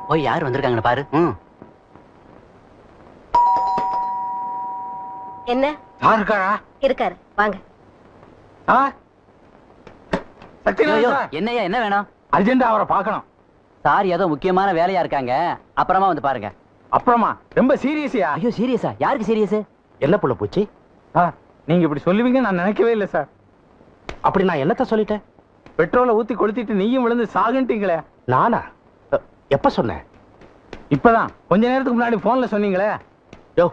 போய் யார் வந்திருக்காங்கன்னு பாரு. என்ன யார் இருக்காரா? இருக்காரு, வாங்க. என்னையா என்ன வேணும்? அர்ஜென்டா அவரை பார்க்கணும். சார் ஏதோ முக்கியமான வேலையா இருக்காங்க, அப்புறமா வந்து பாருங்க. அப்புறமா? ரொம்ப சீரியஸா? ஐயோ சீரியஸா? யாருக்கு சீரியஸ்? என்ன புள்ள போச்சு? நீங்க இப்படி சொல்லுவீங்க நான் நினைக்கவே இல்லை சார். அப்படி நான் என்னத்த சொல்லிட்டேன்? பெட்ரோலை ஊத்தி கொளுத்திட்டு நீயும் விழுந்து சாகுன்ட்டீங்களே. நானா? எப்ப சொன்னேன்? இப்பதான் கொஞ்ச நேரத்துக்கு முன்னாடி போன்ல சொன்னீங்களே. யோ,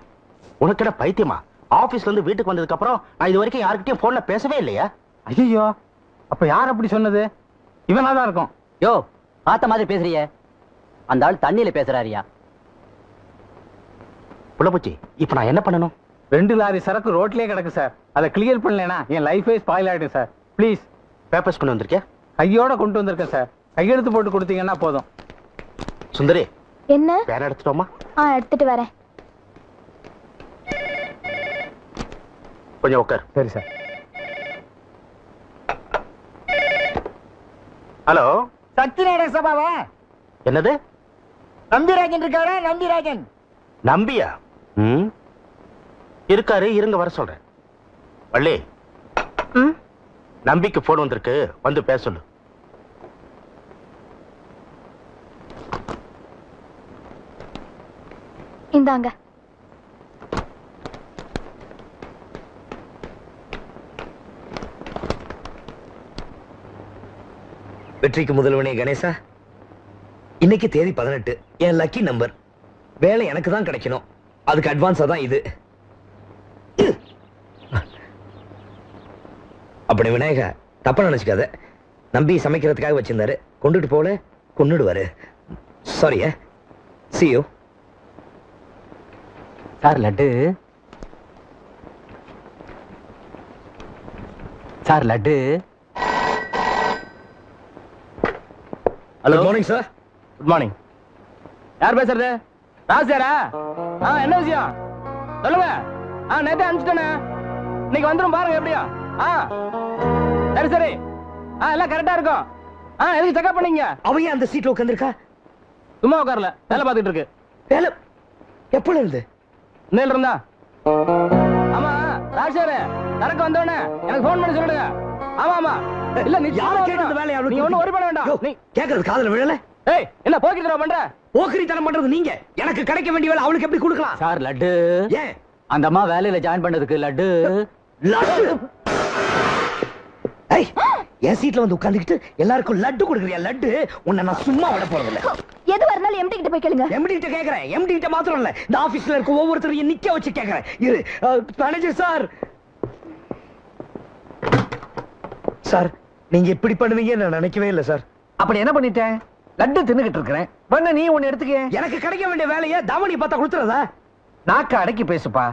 உனக்கு என்ன பைத்தியமா? ஆபீஸ்ல இருந்து வீட்டுக்கு வந்ததுக்கு அப்புறம் நான் இது வரைக்கும் யாருக்கிட்டையும் போன்ல பேசவே இல்லையா? ஐயோ, அப்ப யார் அப்படி சொன்னது? இவனாதான் இருக்கும். யோ, பார்த்த மாதிரி பேசுறிய. அந்த ஆள் தண்ணியில பேசுறாரியா? புள்ளப்பூச்சி, இப்ப நான் என்ன பண்ணணும்? 2 லாரி சரக்கு ரோட்லயே கிடக்கு சார். அதை கிளியர் பண்ணலனா என் லைஃபே ஸ்பாயில் ஆயிடும் சார். ப்ளீஸ். பேப்பர்ஸ் கொண்டு வந்திருக்கேன். கையோட கொண்டு வந்திருக்கேன் சார். கையெழுத்து போட்டு கொடுத்தீங்கன்னா போதும். சுந்தரி, என்ன வேற எடுத்துட்டோமா? எடுத்துட்டு வரேன். கொஞ்சம் உட்கார். சரி சார். ஹலோ, சக்திநாராயண சபாவா? என்னது? நம்பிராஜன் இருக்காரா? நம்பிராஜன் நம்பியா? இருக்காரு, இருங்க வர சொல்றேன். வள்ளி, நம்பிக்கு போன் வந்திருக்கு, வந்து பேச சொல்லு. இந்தாங்க. வெற்றிக்கு முதல்வனே கணேசா, இன்னைக்கு தேதி 18. என் லக்கி நம்பர். வேலை எனக்கு தான் கிடைக்கணும். அதுக்கு அட்வான்ஸா தான் இது. அப்படி விநாயகா, தப்பா நினைச்சுக்காத. நம்பி சமைக்கிறதுக்காக வச்சிருந்தாரு, கொண்டுட்டு போல கொண்டுடுவாரு. Sorry. see you. Sir laddu. Sir laddu. Hello, good morning sir. Good morning. யார் பேசுறது? ராஜாரா? என்ன விஷயம் சொல்லுங்க. நேத்து அனுப்பிச்சிட்டேனே, இன்னைக்கு வந்துடும் பாருங்க. எப்படியா? சரி சரி, எல்லாம் கரெக்டா இருக்கும். எதுக்கு செக்அப் பண்ணீங்க? அவையே அந்த சீட்ல உட்கார்ந்திருக்கா? சும்மா உட்காரல, வேலை பார்த்துட்டு இருக்கு. வேலை எப்பல இருந்து? இன்னையில இருந்தா. ஆமா ராஜாரே, சரக்கு வந்தோடனே எனக்கு போன் பண்ணி சொல்லுங்க. ஆமா ஆமா. இல்ல நீ யார கேக்குறது வேலையா? நீ ஒண்ணும் worry பண்ண வேண்டாம். நீ கேக்குறது காதுல விழல. ஏய், என்ன போக்கிட்டற பண்ற? போக்கிரித்தனம் பண்றது நீங்க. எனக்கு கிடைக்க வேண்டிய வேலை அவளுக்கு எப்படி கொடுக்கலாம்? சார் லட்டு. ஏன் அந்த அம்மா வேலையில ஜாயின் பண்ணதுக்கு லட்டு. லட்டு. ஏய், என் சீட்ல வந்து உட்கார்ந்துக்கிட்டு எல்லாருக்கும் லட்டு கொடுக்கறியா? லட்டு உன்னை நான் சும்மா விட போறது இல்ல. எது வரனாலும் எம்டி கிட்ட போய் கேளுங்க. எம்டி கிட்ட கேக்குறேன். எம்டி கிட்ட மாத்திரம் இல்ல, இந்த ஆபீஸ்ல இருக்க ஒவ்வொருத்தரையும் நிக்க வச்சு கேக்குறேன். இரு. Manager sir. சார், நீங்க இப்படி பண்ணுவீங்கன்னு நான் நினைக்கவே இல்ல சார். அப்படி என்ன பண்ணிட்டேன்? லட்டு தின்னுகிட்டு இருக்கிறேன். பண்ண நீ ஒன்னு எடுத்துக்க. எனக்கு கிடைக்க வேண்டிய வேலையை தவணி பார்த்தா கொடுத்துறதா? நாக்க அடக்கி பேசுப்பா.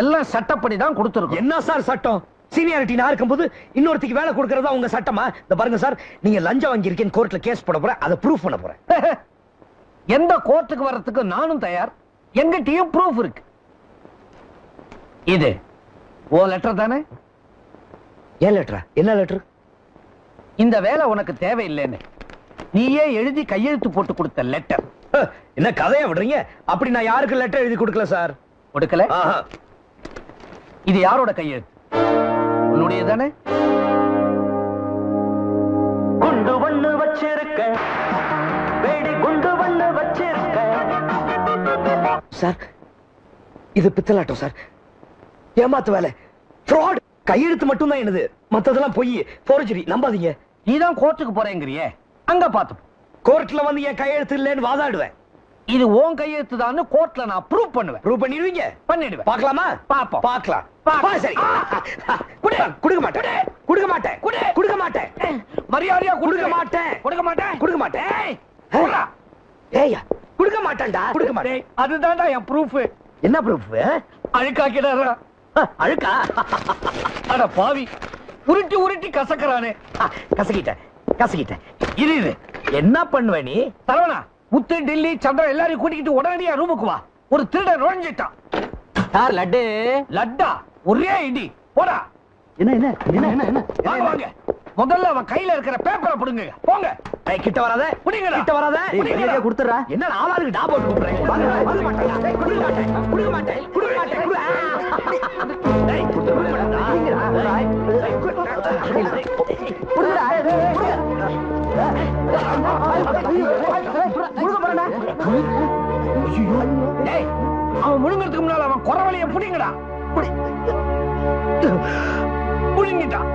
எல்லாம் சட்டப்படி தான் கொடுத்துருக்கோம். என்ன சார் சட்டம்? சீனியாரிட்டி நான் இருக்கும்போது இன்னொருத்திக்கு வேலை கொடுக்கறதா உங்க சட்டமா? இந்த பாருங்க சார், நீங்க லஞ்சம் வாங்கி இருக்கேன், கோர்ட்ல கேஸ் போட போறேன், அதை ப்ரூஃப் பண்ண போறேன். எந்த கோர்ட்டுக்கு வர்றதுக்கு நானும் தயார். எங்கிட்டயும் ப்ரூஃப் இருக்கு. இது ஓ லெட்டர் தானே? ஏன் லெட்டரா? என்ன லெட்டர்? இந்த வேலை உனக்கு தேவையில்லைன்னு நீயே எழுதி கையெழுத்து போட்டு கொடுத்த லெட்டர். என்ன கதையா விடுறீங்க? அப்படி நான் யாருக்கு லெட்டர் எழுதி கொடுக்கல சார். கொடுக்கல? இது யாரோட கையெழுத்து? உன்னுடைய தானே? குண்டு பண்ணு வச்சிருக்க, வேடி குண்டு பண்ணு வச்சிருக்க. சார், இது பித்தலாட்டம் சார். ஏமாத்து வேலை, ஃப்ராட். கையெழுத்து மட்டும் தான் என்னது, மத்ததெல்லாம் பொய், ஃபோர்ஜரி. நம்பாதீங்க. நீதான் கோர்ட்டுக்கு போறேங்கறியே, அங்க பாத்து. கோர்ட்ல வந்து என் கையெழுத்து இல்லைன்னு வாதாடுவேன். இது உன் கையெழுத்து தான் கோர்ட்ல நான் ப்ரூவ் பண்ணுவேன். ப்ரூவ் பண்ணிடுவீங்க? பண்ணிடுவேன். பார்க்கலாமா? பாப்போம். பார்க்கலாம். சரி. கொடுக்க மாட்டேன். கொடுக்க மாட்டேன். கொடுக்க மாட்டேன். மரியாதையா கொடுக்க மாட்டேன். கொடுக்க மாட்டேன். கொடுக்க மாட்டேன். ஏய்யா, கொடுக்க மாட்டேன்டா. கொடுக்க மாட்டேன். அதுதான்டா என் ப்ரூஃப். என்ன ப்ரூஃப்? அழுக்காக்கிடாரா? அழுக்கா? அட பாவி, உருட்டி உருட்டி கசக்கறானே. கசக்கிட்டேன். இது என்ன பண்ணுவ நீ? சரவணா, முத்து, டில்லி, சந்திரன் எல்லாரையும் கூட்டிக்கிட்டு உடனடியா ரூமுக்கு வா. ஒரு திருடன் நுழைஞ்சிட்டான். சார் லட்டு. லட்டா? ஒரே இடி. போடா. என்ன வாங்க வாங்க. முதல்ல அவன் கையில இருக்கிற பேப்பரை புடுங்க. போங்க. ஏய், கிட்ட வராத. புடிங்கடா. கிட்ட வராத. மரியாதையா கொடுத்துறா. என்ன ஆளாளுக்கு டா போட்டு கூப்பிடுறேன். கொடுக்க மாட்டேன். கொடுக்க மாட்டேன். கொடுக்க மாட்டேன். டேய், கொடுக்க மாட்டேன்டா. டேய், அவன் முழுங்கிறதுக்கு முன்னால அவன் குறவழிய புடிங்கடா. புடிங்கிட்டான்.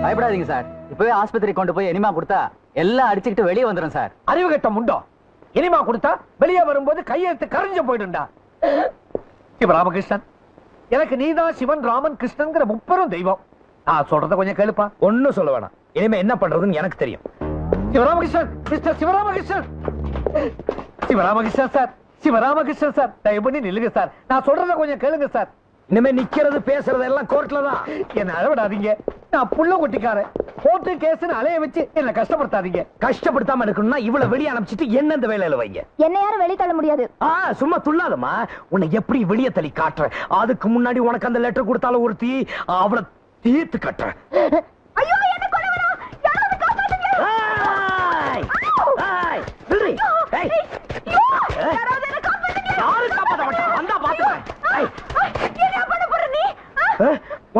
பயப்படாதீங்க சார். இப்பவே ஆஸ்பத்திரி கொண்டு போய் எனிமா கொடுத்தா எல்லாம் அடிச்சுக்கிட்டு வெளியே வந்துடும் சார். அறிவு கட்ட முண்டோ. இனிமா கொடுத்தா வெளியே வரும்போது கையெழுத்து கரைஞ்சு போயிடும்டா. சிவராமகிருஷ்ணன், எனக்கு நீதான் சிவன், ராமன், கிருஷ்ணன்ங்கிற முப்பெரும் தெய்வம். நான் சொல்றத கொஞ்சம் கேளுப்பா. ஒண்ணும் சொல்ல வேணாம். இனிமே என்ன பண்றதுன்னு எனக்கு தெரியும். Sivaramakrishnan, mister Sivaramakrishnan. Sivaramakrishnan sir, Sivaramakrishnan sir, தயவு பண்ணி நில்லுங்க சார். நான் சொல்றத கொஞ்சம் கேளுங்க சார். இனிமே நிக்கிறது பேசுறது எல்லாம் கோர்ட்ல தான். என்ன அழவிடாதீங்க. நான் புள்ள கொட்டிக்காரன். கோர்ட்டு கேஸ்னு அலைய வச்சு என்ன கஷ்டப்படுத்தாதீங்க. கஷ்டப்படுத்தாம இருக்கணும்னா இவ்வளவு வெளியே அனுப்பிச்சிட்டு என்ன இந்த வேலையில வைங்க. என்ன யாரும் வெளிய தள்ள முடியாது. சும்மா துள்ளாதம்மா. உன்னை எப்படி வெளியே தள்ளி காட்டுறேன். அதுக்கு முன்னாடி உனக்கு அந்த லெட்டர் கொடுத்தாலும் ஒருத்தி அவளை தீர்த்து கட்டுறேன். ஐயோ, என்ன கொலை வேணும். யாராவது காப்பாத்துங்க. யாராவது என்ன காப்பாத்துங்க. யாரு காப்பாத்த மாட்டா. வந்தா பாத்துக்கிறேன். என்ன பண்ண போற நீ?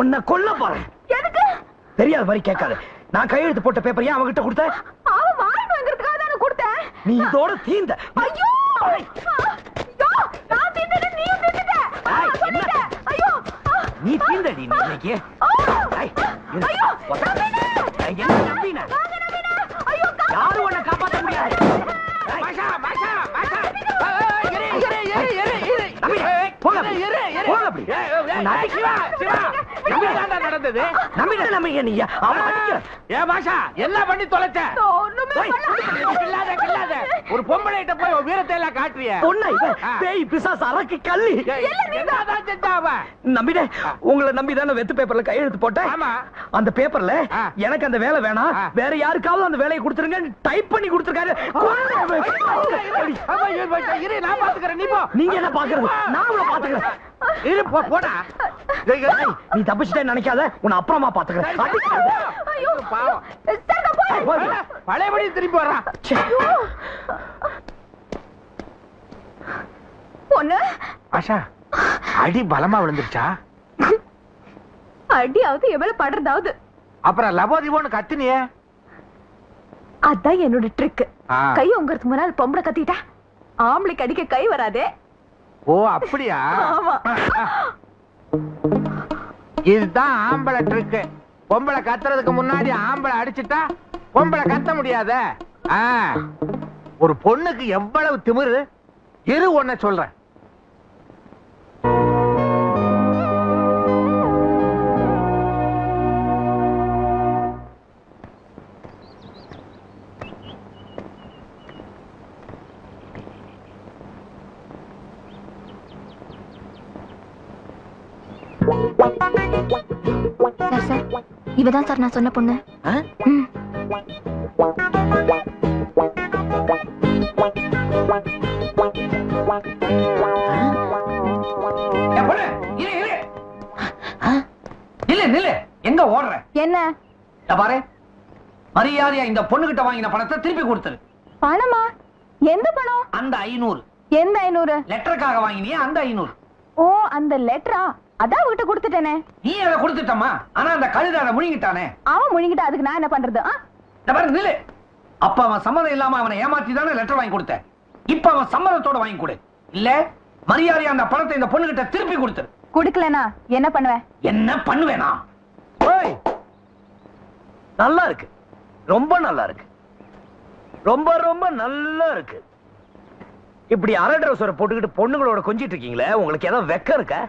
உன்னை கொல்ல போறேன். எதுக்கு? தெரியாத மாதிரி கேட்காத. நான் கையெழுத்து போட்ட பேப்பர் ஏன் அவகிட்ட கொடுத்த? அவன் வாங்கிட்டு வாங்குறதுக்காக தானே கொடுத்தேன். நீ இதோட தீந்த. ஐயோ, நான் தீந்தேன், நீயும் தீந்துட்ட. ஐயோ, நீ தீந்தடி நீ இன்னைக்கு. ஐயோ, நம்பின. யாரும் உன்னை காப்பாற்ற முடியாது. என்ன பண்ணி தொலைச்ச? ஒரு பொம்பளை போய் வீரத்தை எல்லாம் காட்டுறிய. உங்களை நம்பிதான வெத்து பேப்பர்ல கையெழுத்து போட்டேன். அந்த பேப்பர்ல எனக்கு அந்த வேலை வேணாம், வேற யாருக்காவது அந்த வேலையை கொடுத்துருங்க டைப் பண்ணி கொடுத்துருக்காரு. நான் பாத்துக்கிறேன். நீ போ. நீங்க என்ன பாக்குறது? நான் உங்களை பாத்துக்கிறேன். போடா. நீ தப்பிச்சிட்டே நினைக்காத. உன்னை அப்புறமா பாத்துக்கிறேன். பழையபடி திருப்பி வர்றான். பொண்ணு ஆஷா, அடி பலமா விழுந்துருச்சா? அடியாவது எவ்வளவு படுறதாவது. அப்புறம் லபோதிபோன்னு கத்துனிய. அதான் என்னோட ட்ரிக். கை உங்கிறதுக்கு முன்னாடி பொம்பளை கத்திட்டா ஆம்பளைக்கு அடிக்க கை வராதே. ஓ, அப்படியா? இதுதான் ஆம்பளை ட்ரிக். பொம்பளை கத்துறதுக்கு முன்னாடி ஆம்பளை அடிச்சுட்டா பொம்பளை கத்த முடியாத. ஒரு பொண்ணுக்கு எவ்வளவு திமிரு. இரு ஒன்ன சொல்றேன். சார் சார், இவதான் சார் நான் சொன்ன பொண்ணு. எங்க ஓடுற? என்ன பாரு, மரியாதையா இந்த பொண்ணுகிட்ட வாங்கின பணத்தை திருப்பி கொடுத்துரு. பணமா? எந்த பணம்? அந்த 500. எந்த 500? லெட்டருக்காக வாங்கினியா அந்த 500. ஓ, அந்த லெட்டரா? அதான் அவகிட்ட கொடுத்துட்டேனே. நீ அதை கொடுத்துட்டமா? ஆனா அந்த கழுதை அதை முழுங்கிட்டானே. அவன் முழுங்கிட்டா அதுக்கு நான் என்ன பண்றது? நில்லு. அப்ப அவன் சம்மதம் இல்லாம அவனை ஏமாத்தி தானே லெட்டர் வாங்கி கொடுத்த. இப்ப அவன் சம்மதத்தோட வாங்கி கொடு. இல்ல மரியாதையா அந்த பணத்தை இந்த பொண்ணுகிட்ட திருப்பி கொடுத்துரு. கொடுக்கலனா என்ன பண்ணுவேன்? என்ன பண்ணுவேனா? நல்லா இருக்கு. ரொம்ப நல்லா இருக்கு. ரொம்ப ரொம்ப நல்லா இருக்கு. இப்படி அரை ட்ரௌசரை போட்டுக்கிட்டு பொண்ணுங்களோட கொஞ்சிட்டு இருக்கீங்களே, உங்களுக்கு ஏதாவது வெக்கம் இருக்கா?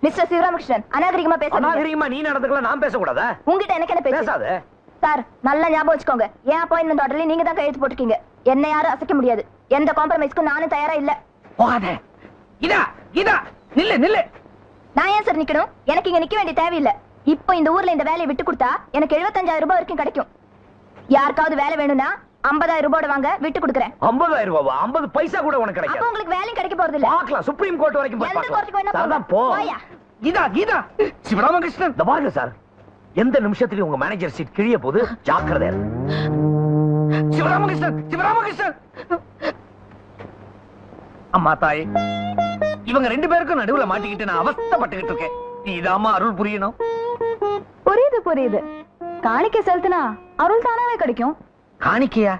மிஸ்டர் சிவராமகிருஷ்ணன், அநாகரிகமா பேசாதீங்க. அநாகரிகமா நீ நடந்துக்கலாம், நான் பேசக்கூடாதா? உங்ககிட்ட எனக்கு என்ன பேசாத. சார், நல்லா ஞாபகம் வச்சுக்கோங்க. என் அப்பாயின்மென்ட் ஆர்டர்ல நீங்க தான் கையெழுத்து போட்டுருக்கீங்க. என்ன யாரும் அசைக்க முடியாது. எந்த காம்ப்ரமைஸ்க்கும் நானும் தயாரா இல்ல. போகாத. இதா நில்லு. நான் ஏன் சார் நிக்கணும்? எனக்கு இங்க நிக்க வேண்டிய தேவையில்லை. இப்போ இந்த ஊர்ல இந்த வேலையை விட்டு கொடுத்தா எனக்கு 75,000 ரூபாய் வரைக்கும் கிடைக்கும். யாருக்காவது வேலை வேணும்னா 50,000 ரூபாய் வாங்க விட்டு கொடுக்குறேன். 50,000 ரூபாய் 50 பைசா கூட உனக்கு அப்ப கிடைக்காது. உங்களுக்கு வேலையும் கிடைக்க போறது இல்ல. பார்க்கலாம், சுப்ரீம் கோர்ட் வரைக்கும் போய் எந்த கோர்ட்டுக்கு வேணா பார்க்கலாம். அதான் போ. போயா. கீதா கீதா சிவராமகிருஷ்ணன் இந்த பாருங்க சார், எந்த நிமிஷத்துலயும் உங்க மேனேஜர் சீட் கிழிய போது ஜாக்கிரதை. சிவராமகிருஷ்ணன் சிவராமகிருஷ்ணன். அம்மா தாயே, இவங்க 2 பேருக்கும் நடுவுல மாட்டிக்கிட்டு நான் அவஸ்தைப்பட்டுக்கிட்டு இருக்கேன். நீதாம்மா அருள் புரியணும். புரியுது புரியுது. காணிக்கை செலுத்தினா அருள் தானாவே கிடைக்கும். காணிக்கையா?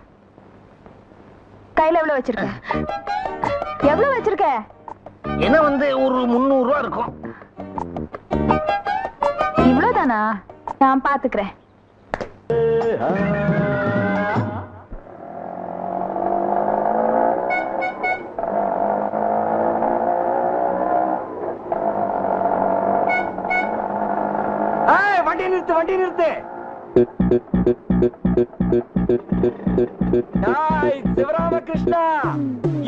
கையில எவ்வளவு வச்சிருக்க? எவ்வளவு வச்சிருக்க? என்ன ஒரு 300 ரூபா இருக்கும். இவ்வளவுதானா? நான் பாத்துக்கிறேன். வண்டி நிறுத்து, வண்டி நிறுத்து. சிவராமகிருஷ்ணா,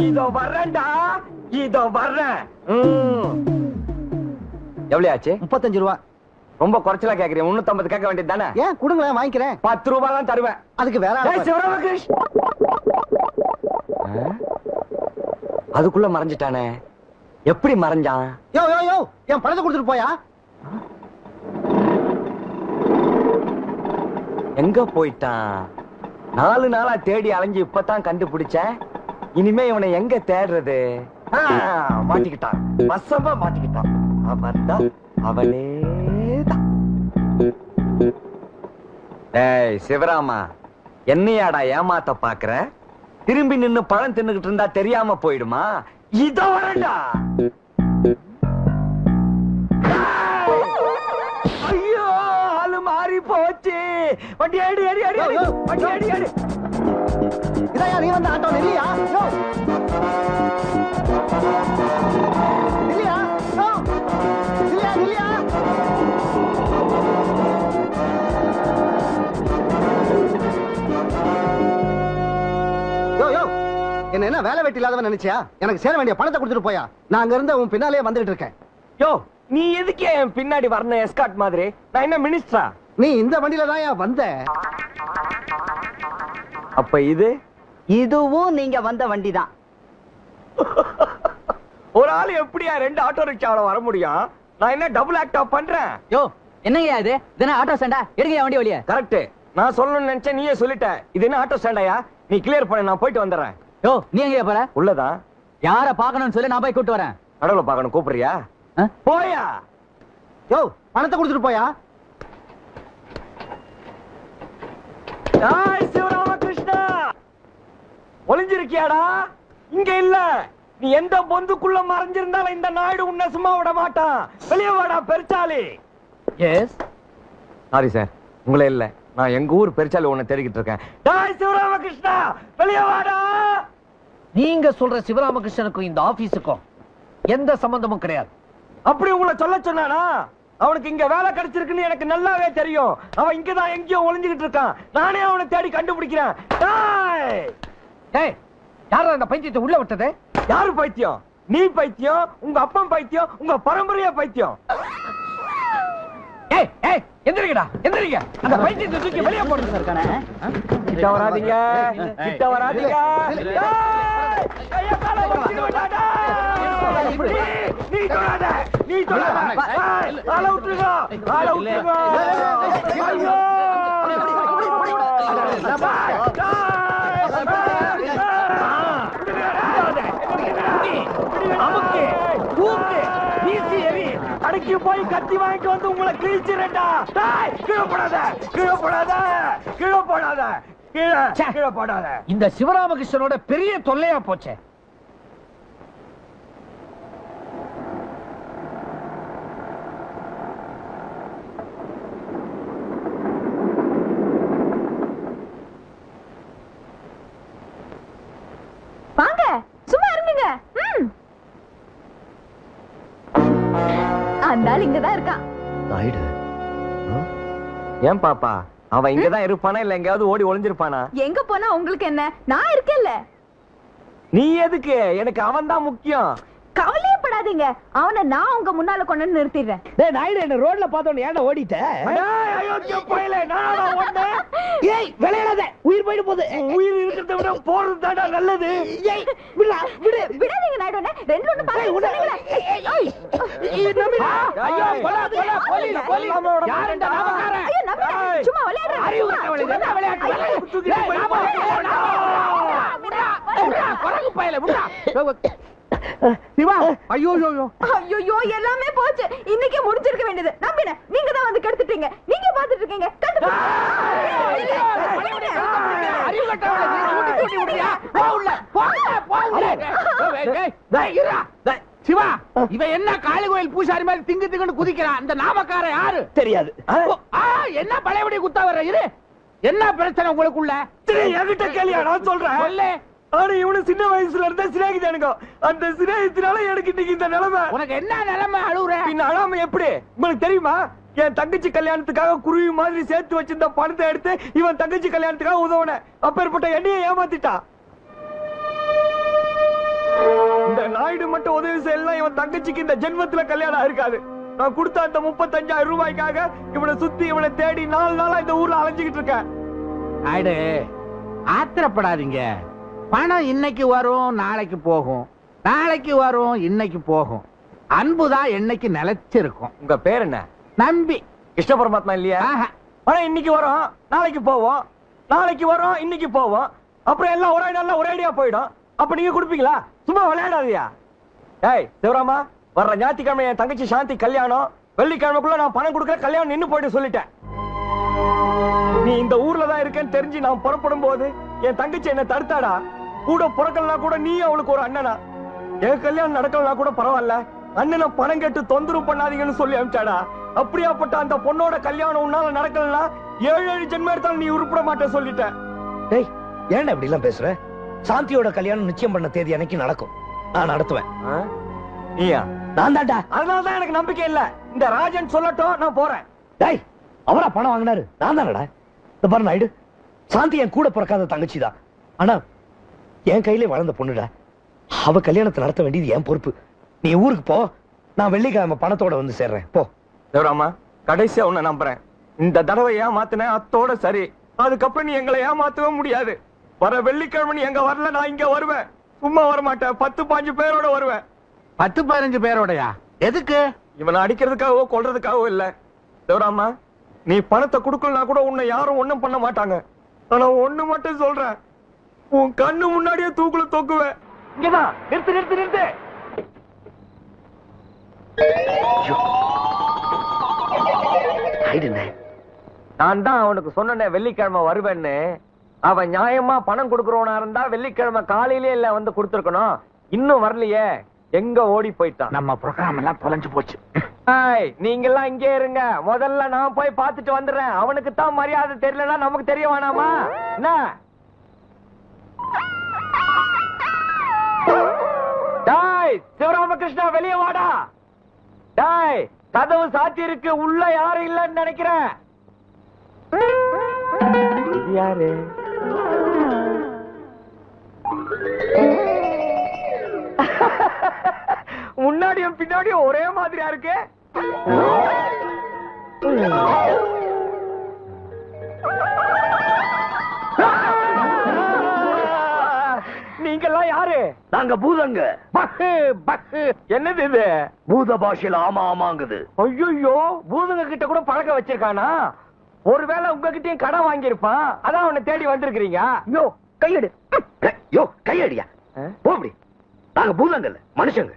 இதோ வர்றேன்டா, இதோ வர்றேன். எவ்வளவு ஆச்சு? 35 ரூபா. ரொம்ப குறைச்சலா கேக்குறீங்க. 350 கேட்க வேண்டியது தானே? ஏன் கொடுங்களேன், வாங்கிக்கிறேன். 10 ரூபாய் தான் தருவேன். அதுக்கு வேற ஆள் பாரு. சிவராமகிருஷ்ணா அதுக்குள்ள மறைஞ்சிட்டானே, எப்படி மறைஞ்சான்? யோ யோ யோ, என் பணத்தை கொடுத்துட்டு போயா. எங்க போயிட்டான்? 4 நாளா தேடி அலைஞ்சு இப்பதான் கண்டுபிடிச்சேன். இனிமே இவனை எங்க தேடுறது? மாட்டிக்கிட்டான், வசமா மாட்டிக்கிட்டான். அவன்தான், அவனேதான். ஏய் சிவராமா, என்னையாடா ஏமாத்த பாக்குற? திரும்பி நின்னு பழம் தின்னுகிட்டு இருந்தா தெரியாம போயிடுமா? இதோ வரண்டா. ஐயோ, ஆளு மாறி போச்சு. வண்டி ஏடி ஏடி ஏடி ஏடி. வண்டி ஏடி ஏடி. இதையா நீ வந்த ஆட்டோ? நில்லியா யோ, நில்லியா யோ, நில்லியா நில்லியா. யோ யோ, என்ன வேலை வெட்டி இல்லாதவன் நினைச்சியா? எனக்கு சேர வேண்டிய பணத்தை கொடுத்துட்டு போயா. நான் அங்க இருந்து உன் பின்னாலே வந்துட்டு இருக்கேன். யோ, நீ எதுக்கு என் பின்னாடி வரணும் எஸ்கார்ட் மாதிரி? நான் என்ன மினிஸ்டரா? நீ இந்த வண்டியில தான் வந்த. அப்ப இதுவும் நீங்க வந்த வண்டி தான். ஒரு ஆள் எப்படியா 2 ஆட்டோ ரிக்ஷாவோட வர முடியும்? நான் என்ன டபுள் ஆக்ட் ஆஃப் பண்றேன்? யோ, என்னங்கய்யா இது? இதென்ன ஆட்டோ ஸ்டாண்டா? எடுங்கய்யா வண்டி வழியா. கரெக்ட். நான் சொல்லணும்னு நினைச்சேன், நீயே சொல்லிட்ட. இது என்ன ஆட்டோ ஸ்டாண்டாயா? நீ கிளியர் பண்ண, நான் போயிட்டு வந்துடுறேன். யோ, நீ எங்கயா போற? உள்ளதான். யார பாக்கணும்னு சொல்லி நான் போய் கூட்டு வரேன். கடவுளை பார்க்கணும், கூப்பிடுறியா? போயா. யோ, பணத்தை கொடுத்துட்டு போயா. சிவராமகிருஷ்ணா, ஒளிஞ்சிருக்கியாடா? இங்க இல்ல. நீ எந்த பொந்துக்குள்ள மறைஞ்சிருந்தாலும் இந்த நாயுடு உன்னை சும்மா விட மாட்டான். வெளியே வாடா பெருச்சாலி. எஸ். சாரி சார், உங்களே இல்ல. நான் எங்க ஊர் பெருச்சாலி உன்னை தேடிக்கிட்டு இருக்கேன். டாய் சிவராமகிருஷ்ணா, வெளியே வாடா. நீங்க சொல்ற சிவராமகிருஷ்ணனுக்கும் இந்த ஆபீஸுக்கும் எந்த சம்பந்தமும் கிடையாது. அப்படி உங்களை சொல்ல சொன்னானா? அவனுக்கு இங்க வேலை கிடைச்சிருக்குன்னு எனக்கு நல்லாவே தெரியும். அவன் இங்கதான் எங்கேயோ ஒளிஞ்சுகிட்டு இருக்கான். நானே அவனை தேடி கண்டுபிடிக்கிறேன். ஏய், யாரா இந்த பைத்தியத்தை உள்ள விட்டது? யாரு பைத்தியம்? நீ பைத்தியம், உங்க அப்பன் பைத்தியம், உங்க பரம்பரையா பைத்தியம். ஏய் ஏய், எந்திரிங்கடா, எந்திரிங்க. அந்த பைத்தியத்தை தூக்கி வெளியே போடுங்க. கிட்ட வராதீங்க, கிட்ட வராதீங்க. கைய கால வச்சிடுடா. நீ தொடாத, நீ தொடாத. ஆள விட்டுருங்க, ஆள விட்டுருங்க. ஐயோ, அமுக்கு, தூக்கு, வீசி எறி. கடைக்கு போய் கத்தி வாங்கிட்டு வந்து உங்களை கிழிச்சிரண்டா. கீழே போடாத, கீழே போடாத, கீழே போடாத, கீழே கீழே போடாத. இந்த சிவராமகிருஷ்ணனோட பெரிய தொல்லையா போச்சே. வாங்க, சும்மா இருங்க. அந்த ஆள் இங்கதான் இருக்கான். நாயுடு, ஏன் பாப்பா அவன் இங்கதான் இருப்பானா இல்ல எங்கயாவது ஓடி ஒளிஞ்சிருப்பானா? எங்க போனா உங்களுக்கு என்ன? நான் இருக்கேன்ல. நீ எதுக்கு? எனக்கு அவன் தான் முக்கியம். கவலையப்படாதீங்க, அவனை நான் உங்க முன்னால கொண்டு நிறுத்திடுறேன். டேய் நாயுடு, என்ன ரோட்ல பார்த்தோன்னு ஏன்டா ஓடிட்ட? அயோக்கிய பயலே, நானா ஓடுனேன்? ஏய் விளையாடாத, உயிர் போயிடு போகுது. உயிர் இருக்கிறத விட போறது தாண்டா நல்லது. ஏய் விடா, விடு. விடாதீங்க நாயுடு, ரெண்டு ஒண்ணு பாருங்க. ஐயோ போடா போடா, போலீஸ் போலீஸ். யார் இந்த நாமக்காரன்? ஐயோ நம்புறேன், சும்மா விளையாடுறேன். அறிவு கட்டவளே, என்ன விளையாட்டு? குரங்கு பயல விடா. சிவா, ஐயோ ஐயோ ஐயோ எல்லாமே போச்சு. இன்னைக்கே முடிஞ்சிருக்க வேண்டியது. நம்பின நீங்க தான் வந்து கெடுத்துட்டீங்க. நீங்க பாத்துட்டு இருக்கீங்க. அறிவு கட்டவளே, நீ கூட்டி விடுறியா? போ உள்ள, போ உள்ள. சிவா, இவன் என்ன காளி கோயில் பூசாரி மாதிரி திங்கு திங்குன்னு குதிக்கிறான்? அந்த நாமக்காரன் யாரு? தெரியாது. என்ன பழையபடி குத்தா வர்ற? இரு, என்ன பிரச்சனை உங்களுக்குள்ள? என்கிட்ட கேளியா, நான் சொல்றேன். சொல்லு. ஆனா இவனு சின்ன வயசுல இருந்தே சிநேகிதானுங்க. அந்த சிநேகத்தினால எனக்கு இன்னைக்கு இந்த நிலைமை. உனக்கு என்ன நிலைமை? அழுவுற? பின்ன அழாம எப்படி? உங்களுக்கு தெரியுமா, என் தங்கச்சி கல்யாணத்துக்காக குருவி மாதிரி சேர்த்து வச்சிருந்த பணத்தை எடுத்து இவன் தங்கச்சி கல்யாணத்துக்காக உதவுன. அப்பேற்பட்ட என்னைய ஏமாத்திட்டான். இந்த நாயுடு மட்டும் உதவி செய்யலாம், இவன் தங்கச்சிக்கு இந்த ஜென்மத்துல கல்யாணம் இருக்காது. நான் கொடுத்த அந்த 35,000 ரூபாய்க்காக இவனை சுத்தி இவனை தேடி 4 நாளா இந்த ஊர்ல அலைஞ்சுக்கிட்டு இருக்கேன். நாயுடு, ஆத்திரப்படாதீங்க. பணம் இன்னைக்கு வரும், நாளைக்கு போகும். நாளைக்கு வரும், இன்னைக்கு போகும். அன்புதான் என்னைக்கு நிலைச்சிருக்கும். உங்க பேர் என்ன? நம்பி. கிருஷ்ண பரமாத்மா இல்லையா? பணம் இன்னைக்கு வரும், நாளைக்கு போவோம். நாளைக்கு வரும், இன்னைக்கு போவோம். அப்புறம் எல்லாம் ஒரே நாள்ல ஒரேடியா போயிடும். அப்ப நீங்க கொடுப்பீங்களா? சும்மா விளையாடாதியா. ஏய் சிவராமா, வர்ற ஞாயிற்றுக்கிழமை என் தங்கச்சி சாந்தி கல்யாணம். வெள்ளிக்கிழமைக்குள்ள நான் பணம் கொடுக்குற, கல்யாணம் நின்னு போயிட்டு சொல்லிட்டேன். நீ இந்த ஊர்ல தான் இருக்கேன்னு தெரிஞ்சு நான் புறப்படும் போது என் தங்கச்சி என்ன தடுத்தாடா. கூட பிறக்கலாம் கூட நீ அவளுக்கு ஒரு அண்ணனா. என் கல்யாணம் நடக்கலாம் கூட பரவாயில்ல, அண்ணனை பணம் கேட்டு தொந்தரவு பண்ணாதீங்கன்னு சொல்லி அனுப்பிச்சாடா. அப்படியாப்பட்ட அந்த பொண்ணோட கல்யாணம் உன்னால நடக்கலன்னா 7 ஜென்மம் எடுத்தாலும் நீ உருப்பட மாட்டே சொல்லிட்ட. டேய், ஏன்டா இப்படி எல்லாம் பேசுற? சாந்தியோட கல்யாணம் நிச்சயம் பண்ண தேதி அன்னைக்கு நடக்கும். நான் நடத்துவேன். நீயா? நான் தான்டா. அதனாலதான் எனக்கு நம்பிக்கை இல்ல. இந்த ராஜன் சொல்லட்டும், நான் போறேன். டேய், அவரா பணம் வாங்கினாரு? நான் தானடா. இந்த பாரு நாயுடு, சாந்தி என் கூட பிறக்காத தங்கச்சி தான். ஆனா என் கையிலே வளர்ந்த பொண்ணுடா. அவ கல்யாணத்தை நடத்த வேண்டியது என் பொறுப்பு. நீ ஊருக்கு போ, நான் வெள்ளிக்கிழமை பணத்தோட வந்து சேர்றேன். போ. தேவராமா, கடைசியா உன்னை நம்புறேன். இந்த தடவை ஏமாத்தின அத்தோட சரி. அதுக்கப்புறம் நீ எங்களை ஏமாத்தவே முடியாது. வர வெள்ளிக்கிழமை நீ எங்க வரல, நான் இங்க வருவேன். சும்மா வரமாட்டேன், 10-15 பேரோட வருவேன். 10-15 பேரோடயா? எதுக்கு? இவனை அடிக்கிறதுக்காகவோ கொல்றதுக்காகவோ இல்ல. தேவராமா, நீ பணத்தை கொடுக்கலனா கூட உன்னை யாரும் ஒண்ணும் பண்ண மாட்டாங்க. ஆனா ஒண்ணு மட்டும் சொல்றேன், உன் கண்ணு முன்னாடியே தூக்குல தொக்குவேன். இங்கதான் நிறுத்து நிறுத்து நிறுத்து. நான் தான் அவனுக்கு சொன்னேன் வெள்ளிக்கிழமை வருவேன்னு. அவன் நியாயமா பணம் கொடுக்கறவனா இருந்தா வெள்ளிக்கிழமை காலையிலே இல்ல வந்து கொடுத்துருக்கணும். இன்னும் வரலையே, எங்க ஓடி போயிட்டான்? நம்ம ப்ரோகிராம் எல்லாம் தொலைஞ்சு போச்சு. நீங்க எல்லாம் இங்கே இருங்க, முதல்ல நான் போய் பார்த்துட்டு வந்துடுறேன். அவனுக்கு தான் மரியாதை தெரியலன்னா நமக்கு தெரிய வேணாமா என்ன? டாய் சிவராமகிருஷ்ணா, வெளியே வாடா. டாய், கதவு சாத்தி இருக்கு, உள்ள யாரும் இல்லன்னு நினைக்கிறேன். யாரு? முன்னாடியும் பின்னாடியும் ஒரே மாதிரியா இருக்கு. நீங்கெல்லாம் யாரு? நாங்க பூதங்க. என்னது இது? பூத பாஷையில ஆமா ஆமாங்குது. ஐயோ, பூதங்க கிட்ட கூட பழக்க வச்சிருக்கானா? ஒருவேளை உங்ககிட்டயும் கடன் வாங்கியிருப்பான், அதான் அவனை தேடி வந்திருக்கிறீங்க. யோ கையெடு. யோ கையடியா. போ அப்படி. நாங்க பூதங்கல்ல, மனுஷங்க.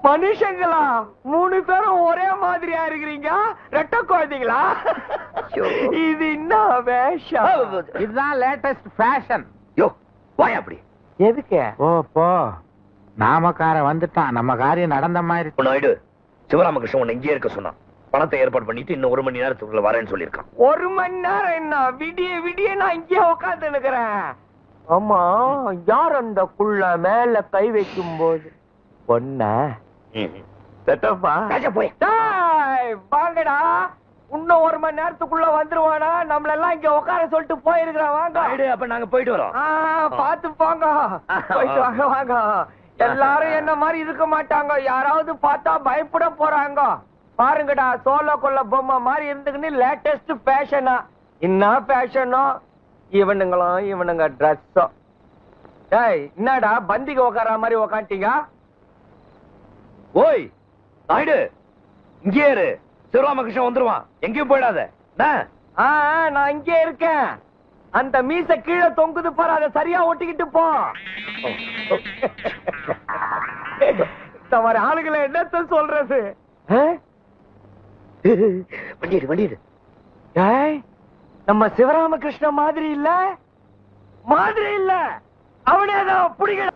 மனுஷங்களா? 3 பேரும் ஒரே மாதிரியா இருக்கிறீங்க. ரெட்ட குழந்தைங்களா? இது என்ன வேஷம்? இதுதான் லேட்டஸ்ட் ஃபேஷன். யோ வாயா அப்படி. எதுக்கு? ஓ போ, நாமக்கார வந்துட்டான். நம்ம காரியம் நடந்த மாதிரி. நாயுடு, சிவராமகிருஷ்ணன் உன்னை இங்கே இருக்க சொன்னான். பணத்தை ஏற்பாடு பண்ணிட்டு இன்னும் 1 மணி நேரத்துக்குள்ள வரேன்னு சொல்லியிருக்கான். 1 மணி நேரம் என்ன? விடிய விடிய நான் இங்கே உட்கார்ந்து நிக்கிறேன். ஆமா, யார் அந்த குள்ள மேல கை வைக்கும் போது? பொண்ண செட்டப்பா போய் வாங்கடா. இன்னும் 1 மணி நேரத்துக்குள்ள வந்துருவானா? நம்மள எல்லாம் இங்க உட்கார சொல்லிட்டு போயிருக்கிறான். வாங்க. அப்ப நாங்க போயிட்டு வரோம். பாத்து போங்க, போயிட்டு வாங்க. வாங்க. எல்லாரும் என்ன மாதிரி இருக்க மாட்டாங்க. யாராவது பார்த்தா பயப்பட போறாங்க. பாருங்கடா சோலோ கொள்ள பொம்மை மாதிரி இருந்துக்குன்னு லேட்டஸ்ட் ஃபேஷனா என்ன ஃபேஷனோ இவனுங்க ட்ரெஸ்ஸோ. டேய் என்னடா பந்திக்கு உட்கார மாதிரி உக்காண்டீங்க? ஓய் நாயுடு இங்கே இரு, சிவராமகிருஷ்ணன் வந்துருவான், எங்கேயும் போயிடாத. நான் இங்கே இருக்கேன். அந்த மீச கீழே தொங்குது பாரு, அதை சரியா ஒட்டிக்கிட்டு போ. இந்த மாதிரி ஆளுகளை என்னத்த சொல்றது? வண்டிடு வண்டிடு. டேய் நம்ம சிவராமகிருஷ்ண மாதிரி இல்ல அவனே தான் பிடிக்க.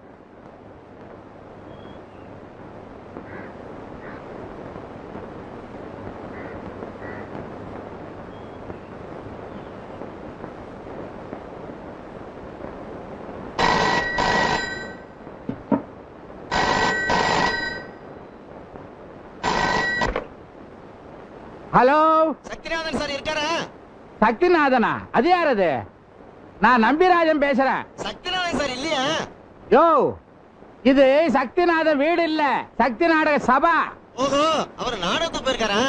ஹலோ, சக்திநாதன் சார் இருக்காரா? சக்திநாதனா? அது யார்? அது நான் நம்பிராஜன் பேசுறேன். சக்திநாதன் சார் இல்லையா? யோ, இது சக்திநாதன் வீடு இல்ல, சக்தி நாடக சபா. ஓஹோ, அவர் நாடகத்துக்கு போயிருக்காரா?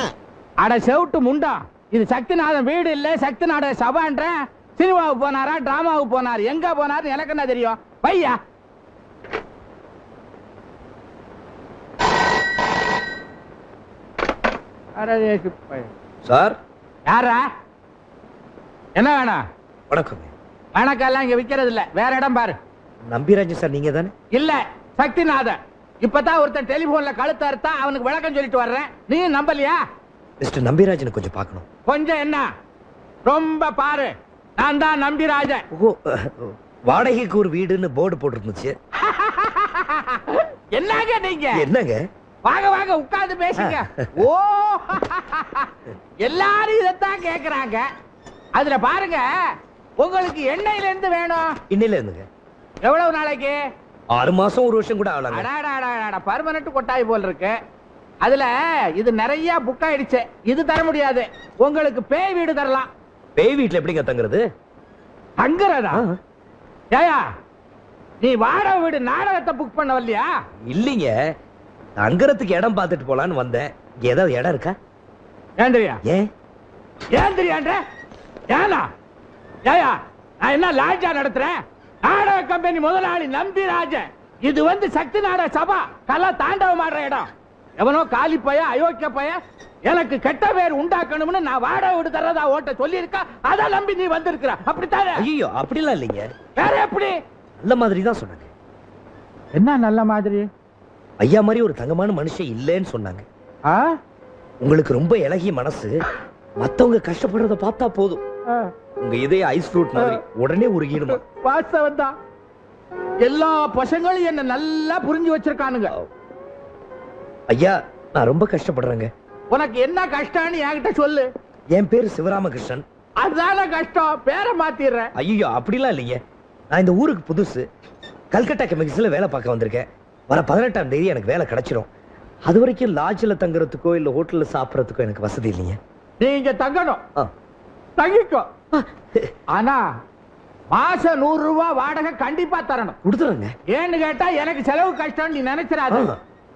அட செவுட்டு முண்டா, இது சக்திநாதன் வீடு இல்ல, சக்தி நாடக சபான்ற. சினிமாவுக்கு போனாரா, டிராமாவுக்கு போனார், எங்க போனாரு எனக்கு என்ன தெரியும்? பையா சார் யாரா? என்ன வேணும்? வணக்கம். வணக்கம் எல்லாம் இங்க விக்கிறது இல்ல, வேற இடம் பாரு. நம்பிராஜன் சார் நீங்க தானே? இல்ல, சக்திநாதன். இப்பதான் ஒருத்தன் டெலிபோன்ல கழுத்து அறுத்தா, அவனுக்கு விளக்கம் சொல்லிட்டு வர்றேன், நீ நம்பலையா? மிஸ்டர் நம்பிராஜனை கொஞ்சம் பார்க்கணும். கொஞ்சம் என்ன, ரொம்ப பாரு. நான் தான் நம்பிராஜன். வாடகைக்கு ஒரு வீடுன்னு போர்டு போட்டுருந்துச்சு. என்னங்க நீங்க? என்னங்க? வாங்க வாங்க உட்கார்ந்து பேசுங்க. ஓ, எல்லாரும் இதத்தான் கேக்குறாங்க. அதுல பாருங்க, உங்களுக்கு எண்ணெயில இருந்து வேணும். இன்னையில இருந்துங்க. எவ்வளவு நாளைக்கு? 6 மாசம் 1 வருஷம் கூட ஆகலாம். பர்மனன்ட் கொட்டாய் போல் இருக்கு. அதுல இது நிறைய புக் ஆயிடுச்சு, இது தர முடியாது. உங்களுக்கு பேய் வீடு தரலாம். பேய் வீட்டுல எப்படிங்க தங்குறது? தங்குறதா? ஏயா, நீ வாடகை வீடு நாடகத்தை புக் பண்ண வரலையா? இல்லீங்க, தங்குறதுக்கு இடம் பார்த்துட்டு போலான்னு வந்தேன். ஏதாவது இடம் இருக்கா? ஏன் தெரியா? ஏன் தெரியான்ற? ஏனா ஏயா, நான் என்ன லாட்ஜா நடத்துறேன்? நாடக கம்பெனி முதலாளி நம்பிராஜன். இது வந்து சக்தி நாடக சபா, கலா தாண்டவம் ஆடுற இடம். எவனோ காலி பைய, அயோக்கிய பைய எனக்கு கெட்ட பேர் உண்டாக்கணும்னு நான் வாடகை வீடு தரதா ஓட்ட சொல்லி இருக்கா. அத நம்பி நீ வந்திருக்கிற, அப்படித்தானே? ஐயோ, அப்படிலாம் இல்லைங்க. வேற எப்படி? நல்ல மாதிரி தான் சொன்னாங்க. என்ன நல்ல மாதிரி? ஐயா மாதிரி ஒரு தங்கமான மனுஷன் இல்லைன்னு சொன்னாங்க. உங்களுக்கு ரொம்ப இலகிய மனசு, மத்தவங்க கஷ்டப்படுறத பார்த்தா போதும், உங்க இதய ஐஸ் ஃப்ரூட் மாதிரி உடனே உருகிடுமா. வாஸ்தவம் தான். எல்லா பசங்களும் என்ன நல்லா புரிஞ்சு வச்சிருக்கானுங்க. ஐயா, நான் ரொம்ப கஷ்டப்படுறேங்க. உனக்கு என்ன கஷ்டம்னு என்கிட்ட சொல்லு. என் பேரு சிவராமகிருஷ்ணன். அதுதான கஷ்டம், பேரை மாத்திடுறேன். ஐயோ, அப்படிலாம் இல்லைங்க. நான் இந்த ஊருக்கு புதுசு, கல்கட்டா கெமிக்கல்ஸ்ல வேலை பார்க்க வந்திருக்கேன். வர 18ஆம் தேதி எனக்கு வேலை கிடைச்சிடும். அது வரைக்கும் லாட்ஜ்ல தங்குறதுக்கோ இல்ல ஹோட்டல்ல சாப்பிடறதுக்கோ எனக்கு வசதி இல்லைங்க. நீங்க தங்கணும், தங்கிக்கோ. ஆனா மாசம் 100 ரூபாய் வாடகை கண்டிப்பா தரணும். கொடுத்துறேங்க. ஏன்னு கேட்டா எனக்கு செலவு கஷ்டம் நீ நினைச்சிடாத.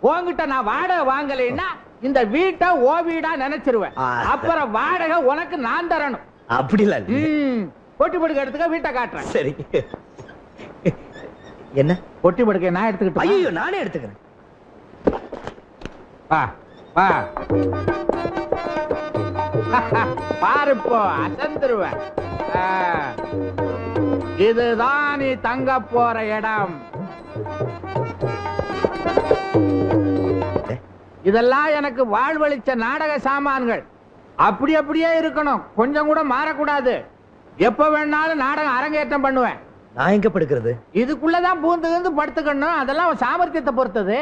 உன்கிட்ட நான் வாடகை வாங்கலைன்னா இந்த வீட்டை ஓ வீடா நினைச்சிருவேன். அப்புறம் வாடகை உனக்கு நான் தரணும். அப்படிலாம் இல்ல. பொட்டி படுக்க எடுத்துக்க, வீட்டை காட்டுறேன். சரி. என்ன பொட்டி படுக்க நான் எடுத்துக்கிட்டேன்? ஐயோ, நானே எடுத்துக்கிறேன். வா வா. பாருப்போ, அசந்துருவேன். இதுதான் நீ தங்க போற இடம். இதெல்லாம் எனக்கு வாழ்வழிச்ச நாடக சாமான்கள். அப்படி அப்படியே இருக்கணும், கொஞ்சம் கூட மாறக்கூடாது. எப்ப வேணாலும் நாடகம் அரங்கேற்றம் பண்ணுவேன். நான் எங்க படுக்கிறது? இதுக்குள்ளதான் பூந்து படுத்துக்கணும். அதெல்லாம் சாமர்த்தியத்தை பொறுத்தது.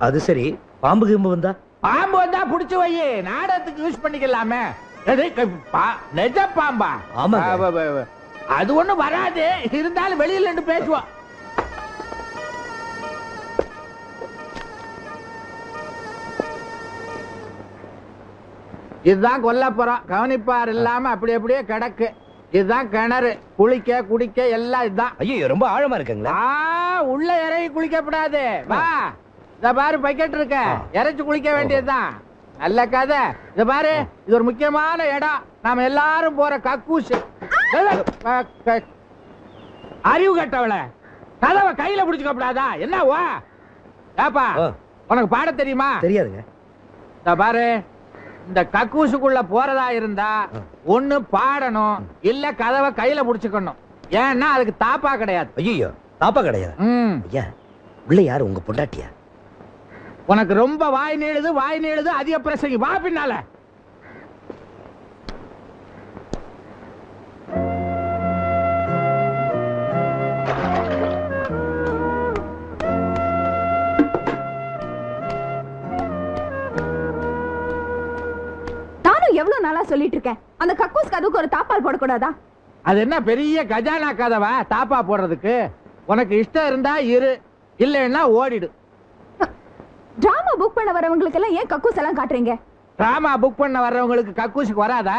அது சரி, பாம்பு கிம்பு வந்தா? பாம்பு வந்தா புடிச்சு வை, நாடகத்துக்கு யூஸ் பண்ணிக்கலாமே. நெஜ பாம்பா? ஆமா, அது ஒண்ணு வராது. இருந்தாலும் வெளியில நின்று பேசுவோம். இதுதான் கொல்லப்புறம். கவனிப்பார் இல்லாம அப்படி அப்படியே கிடக்கு. இதுதான் கிணறு, குளிக்க குடிக்க எல்லாம் இதுதான். ஐயோ, ரொம்ப ஆழமா இருக்குங்களா? உள்ள இறங்கி குளிக்கப்படாது. வா, இத பாரு பக்கெட் இருக்க, இறைச்சு குளிக்க வேண்டியதுதான். நல்ல கதை. இத பாரு, இது ஒரு முக்கியமான இடம். நாம எல்லாரும் போற கக்கூஸ். அறிவு கட்டவள, கதவை கையில பிடிச்சுக்கப்படாதா? என்ன வா ஏப்பா, உனக்கு பாட தெரியுமா? தெரியாதுங்க. இத பாரு, இந்த கக்கூசுக்குள்ள போறதா இருந்தா ஒண்ணு பாடணும், இல்ல கதவை கையில பிடிச்சுக்கணும். ஏன்னா அதுக்கு தாப்பா கிடையாது. ஐயோ, தாப்பா கிடையாது. ஐயா, உள்ள யாரு? உங்க பொண்டாட்டியா? உனக்கு ரொம்ப வாய் நீளுது அதிக பிரசங்கி. வா பின்னால. நானும் எவ்வளவு நாளா சொல்லிட்டு இருக்கேன், அந்த கக்கூஸ் கதவுக்கு ஒரு தாப்பால் போடக்கூடாதா? அது என்ன பெரிய கஜானா கதவா தாப்பா போடுறதுக்கு? உனக்கு இஷ்டம் இருந்தா இரு, இல்லைன்னா ஓடிடு. டிராமா புக் பண்ண வரவங்களுக்கு எல்லாம் ஏன் கக்கூஸ் எல்லாம் காட்டுறீங்க? டிராமா புக் பண்ண வர்றவங்களுக்கு கக்கூசுக்கு வராதா?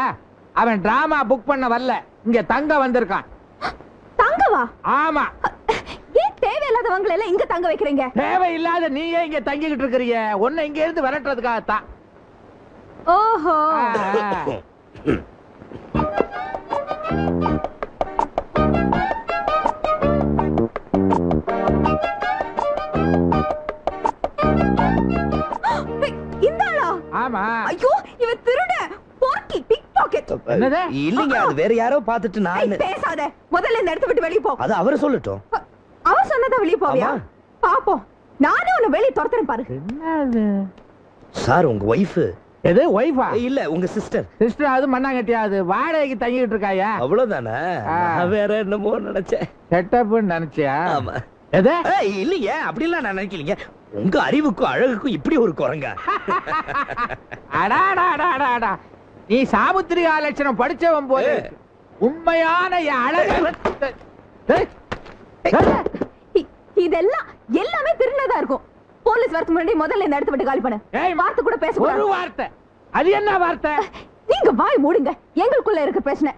அவன் டிராமா புக் பண்ண வரல, இங்க தங்க வந்திருக்கான். தங்கவா? ஆமா. ஏன் தேவையில்லாதவங்களை எல்லாம் இங்க தங்க வைக்கிறீங்க? தேவையில்லாத நீயே இங்க தங்கிக்கிட்டு இருக்கிறீங்க. ஒன்னு இங்க இருந்து விரட்டுறதுக்காகத்தான். ஓஹோ. ஆமா. ஐயோ, இவன் திருட, போக்கி, பிக் பாக்கெட். என்னது? இல்லைங்க, அது வேற யாரோ பார்த்துட்டு நான். பேசாத, முதல்ல இந்த இடத்தை விட்டு வெளிய போ. அது அவரு சொல்லட்டும். அவர் சொன்னதா வெளிய போவியா? பாப்போம், நானே உன்னை வெளிய துரத்துறேன் பாரு. என்னது சார்? உங்க ஒய்ஃப்? எது ஒய்ஃபா? இல்ல, உங்க சிஸ்டர். சிஸ்டர் அது மண்ணாங்கட்டியா? அது வாடகைக்கு தங்கிட்டு இருக்காயா? அவ்வளவுதானே. நான் வேற என்னமோ நினைச்சேன். செட்டப் நினைச்சியா? ஆமா. எது? இல்லைங்க, அப்படிலாம் நான் நினைக்கலீங்க. உங்க அறிவுக்கும் அழகுக்கும் இப்படி ஒரு குரங்க. அடாடாடாடாடா, நீ சாமுத்திரிகா லட்சணம் படிச்சவன் போல. உண்மையான என் அழகு இதெல்லாம் எல்லாமே திருநதா இருக்கும். போலீஸ் வரதுக்கு முன்னாடி முதல்ல இந்த இடத்தை விட்டு காலி பண்ணு. வார்த்தை கூட பேச ஒரு வார்த்தை. அது என்ன வார்த்தை? நீங்க வாய் மூடுங்க, எங்களுக்குள்ள இருக்க பிரச்சனை.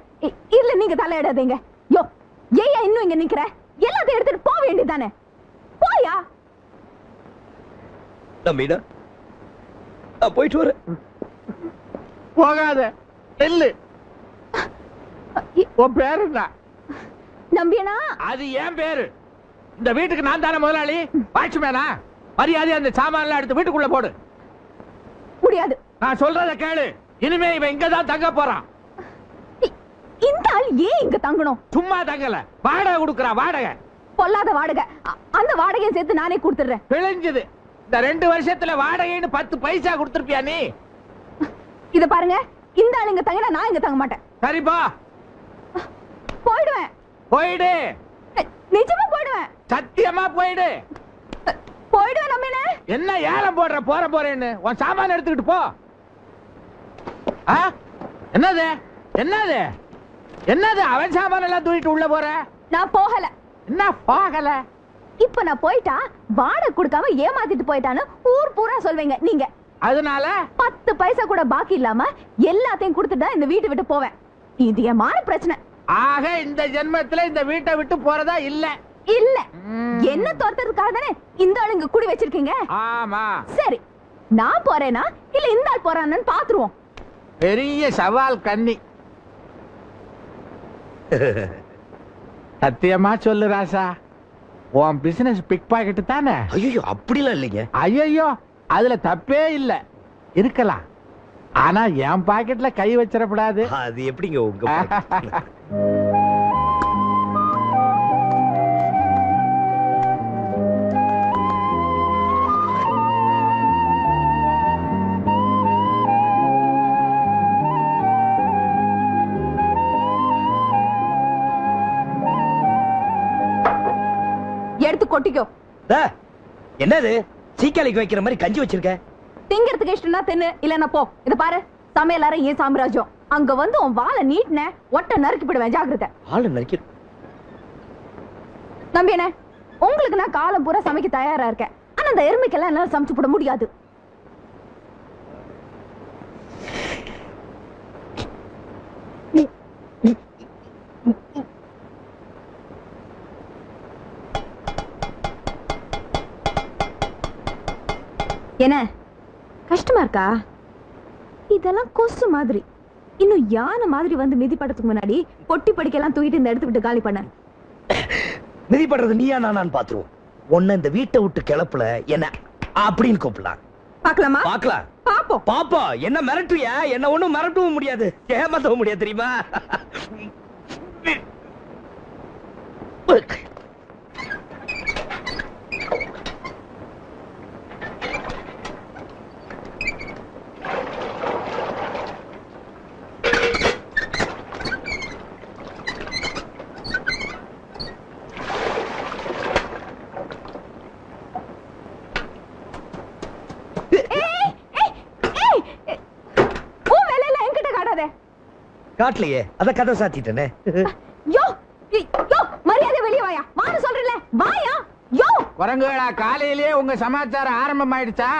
இல்ல நீங்க தலையிடாதீங்க. யோ, ஏயா இன்னும் இங்க நிக்கிற? எல்லாத்தையும் எடுத்துட்டு போக வேண்டியதானே? போயா. நம்பிடா, நான் போயிட்டு வரேன். போகாத, நெல்லு. உன் பேரு என்ன? நம்பியனா? அது என் பேரு. இந்த வீட்டுக்கு நான் தானே முதலாளி, வாட்ச்மேனா? மரியாதை அந்த சாமான்லாம் எடுத்து வீட்டுக்குள்ள போடு. முடியாது. நான் சொல்றத கேளு. இனிமே இவன் இங்கதான் தங்க போறான். இந்த ஆள் ஏன் இங்க தங்கணும்? சும்மா தங்கல, வாடகை கொடுக்கறா. வாடகை பொல்லாத வாடகை. அந்த வாடகையை சேர்த்து நானே கொடுத்துறேன். பிழைஞ்சது. இந்த 2 வருஷத்துல வாடகைன்னு 10 பைசா கொடுத்திருப்பியா நீ? இத பாருங்க, இந்த ஆள் இங்க தங்கினா நான் இங்க தங்க மாட்டேன். சரிப்பா, போயிடுவேன். போயிடு. நிஜமா போயிடுவேன். சத்தியமா போயிடு. போயிடுவேன். நம்பினே, என்ன ஏலம் போடுற? போறேன்னு உன் சாமான எடுத்துக்கிட்டு போ. என்னது என்னது என்னது? அவன் சாமான எல்லாம் தூக்கிட்டு உள்ள போற? நான் போகல. என்ன போகல? இப்ப நான் போயிட்டா வாடகை கொடுக்காம ஏமாத்திட்டு போயிட்டான்னு ஊர் பூரா சொல்வீங்க நீங்க. அதனால 10 பைசா கூட பாக்கி இல்லாம எல்லாத்தையும் கொடுத்துட்டா இந்த வீட்டை விட்டு போவேன். இது என் மான பிரச்சனை. ஆக இந்த ஜென்மத்துல இந்த வீட்டை விட்டு போறதா இல்ல? இல்ல. என்ன தோர்த்ததுக்காக தானே இந்த ஆள் இங்க குடி வச்சிருக்கீங்க. ஆமா. சரி, நான் போறேனா இல்ல இந்த ஆள் போறான்னு பாத்துருவோம். பெரிய சவால் கன்னி. சத்தியமா சொல்லு ராசா, உன் பிசினஸ் பிக் பாக்கெட் தானே? ஐயோ, அப்படிலாம் இல்லைங்க. ஐயோ, அதுல தப்பே இல்ல. இருக்கலாம், ஆனா என் பாக்கெட்ல கை வச்சிடக்கூடாது. அது எப்படிங்க உங்க? எடுத்து கொட்டிக்கோ. என்னது சீக்காளிக்கு வைக்கிற மாதிரி கஞ்சி வச்சிருக்க? திங்கிறதுக்கு இஷ்டம்னா தின்னு, இல்லன்னா போ. இத பாரு, சமையல் அறை ஏன் சாம்ராஜ்யம். அங்க வந்து உன் வாழை நீட்டின ஒட்ட நறுக்கி போடுவேன். ஜாக்கிரதை. ஆளு நறுக்கி. நம்பியனே, உங்களுக்கு நான் காலம் பூரா சமைக்க தயாரா இருக்கேன். ஆனா அந்த எருமைக்கெல்லாம் என்னால சமைச்சு போட முடியாது. என்ன கஷ்டமா இருக்கா? இதெல்லாம் கொசு மாதிரி. இன்னும் யானை மாதிரி வந்து மிதி படத்துக்கு முன்னாடி பொட்டி படிக்கலாம் தூக்கிட்டு இந்த இடத்து விட்டு காலி பண்ண. மிதிப்படுறது நீயா நான் பாத்துருவோம். உன்ன இந்த வீட்டை விட்டு கிளப்புல என்ன அப்படின்னு கூப்பிடலாம். பாக்கலாமா? பாக்கலாம். பாப்போம். பாப்பா என்ன மிரட்டுவியா? என்ன ஒண்ணும் மிரட்டவும் முடியாது, ஏமாத்தவும் முடியாது தெரியுமா? காட்டலையே, அத கதை சாத்திட்டேனே. யோ யோ மரியாதை வெளிய வாயா. மாறு சொல்றல வாயா. யோ குரங்குகளா, காலையிலேயே உங்க சமாச்சாரம் ஆரம்பமாயிடுச்சா?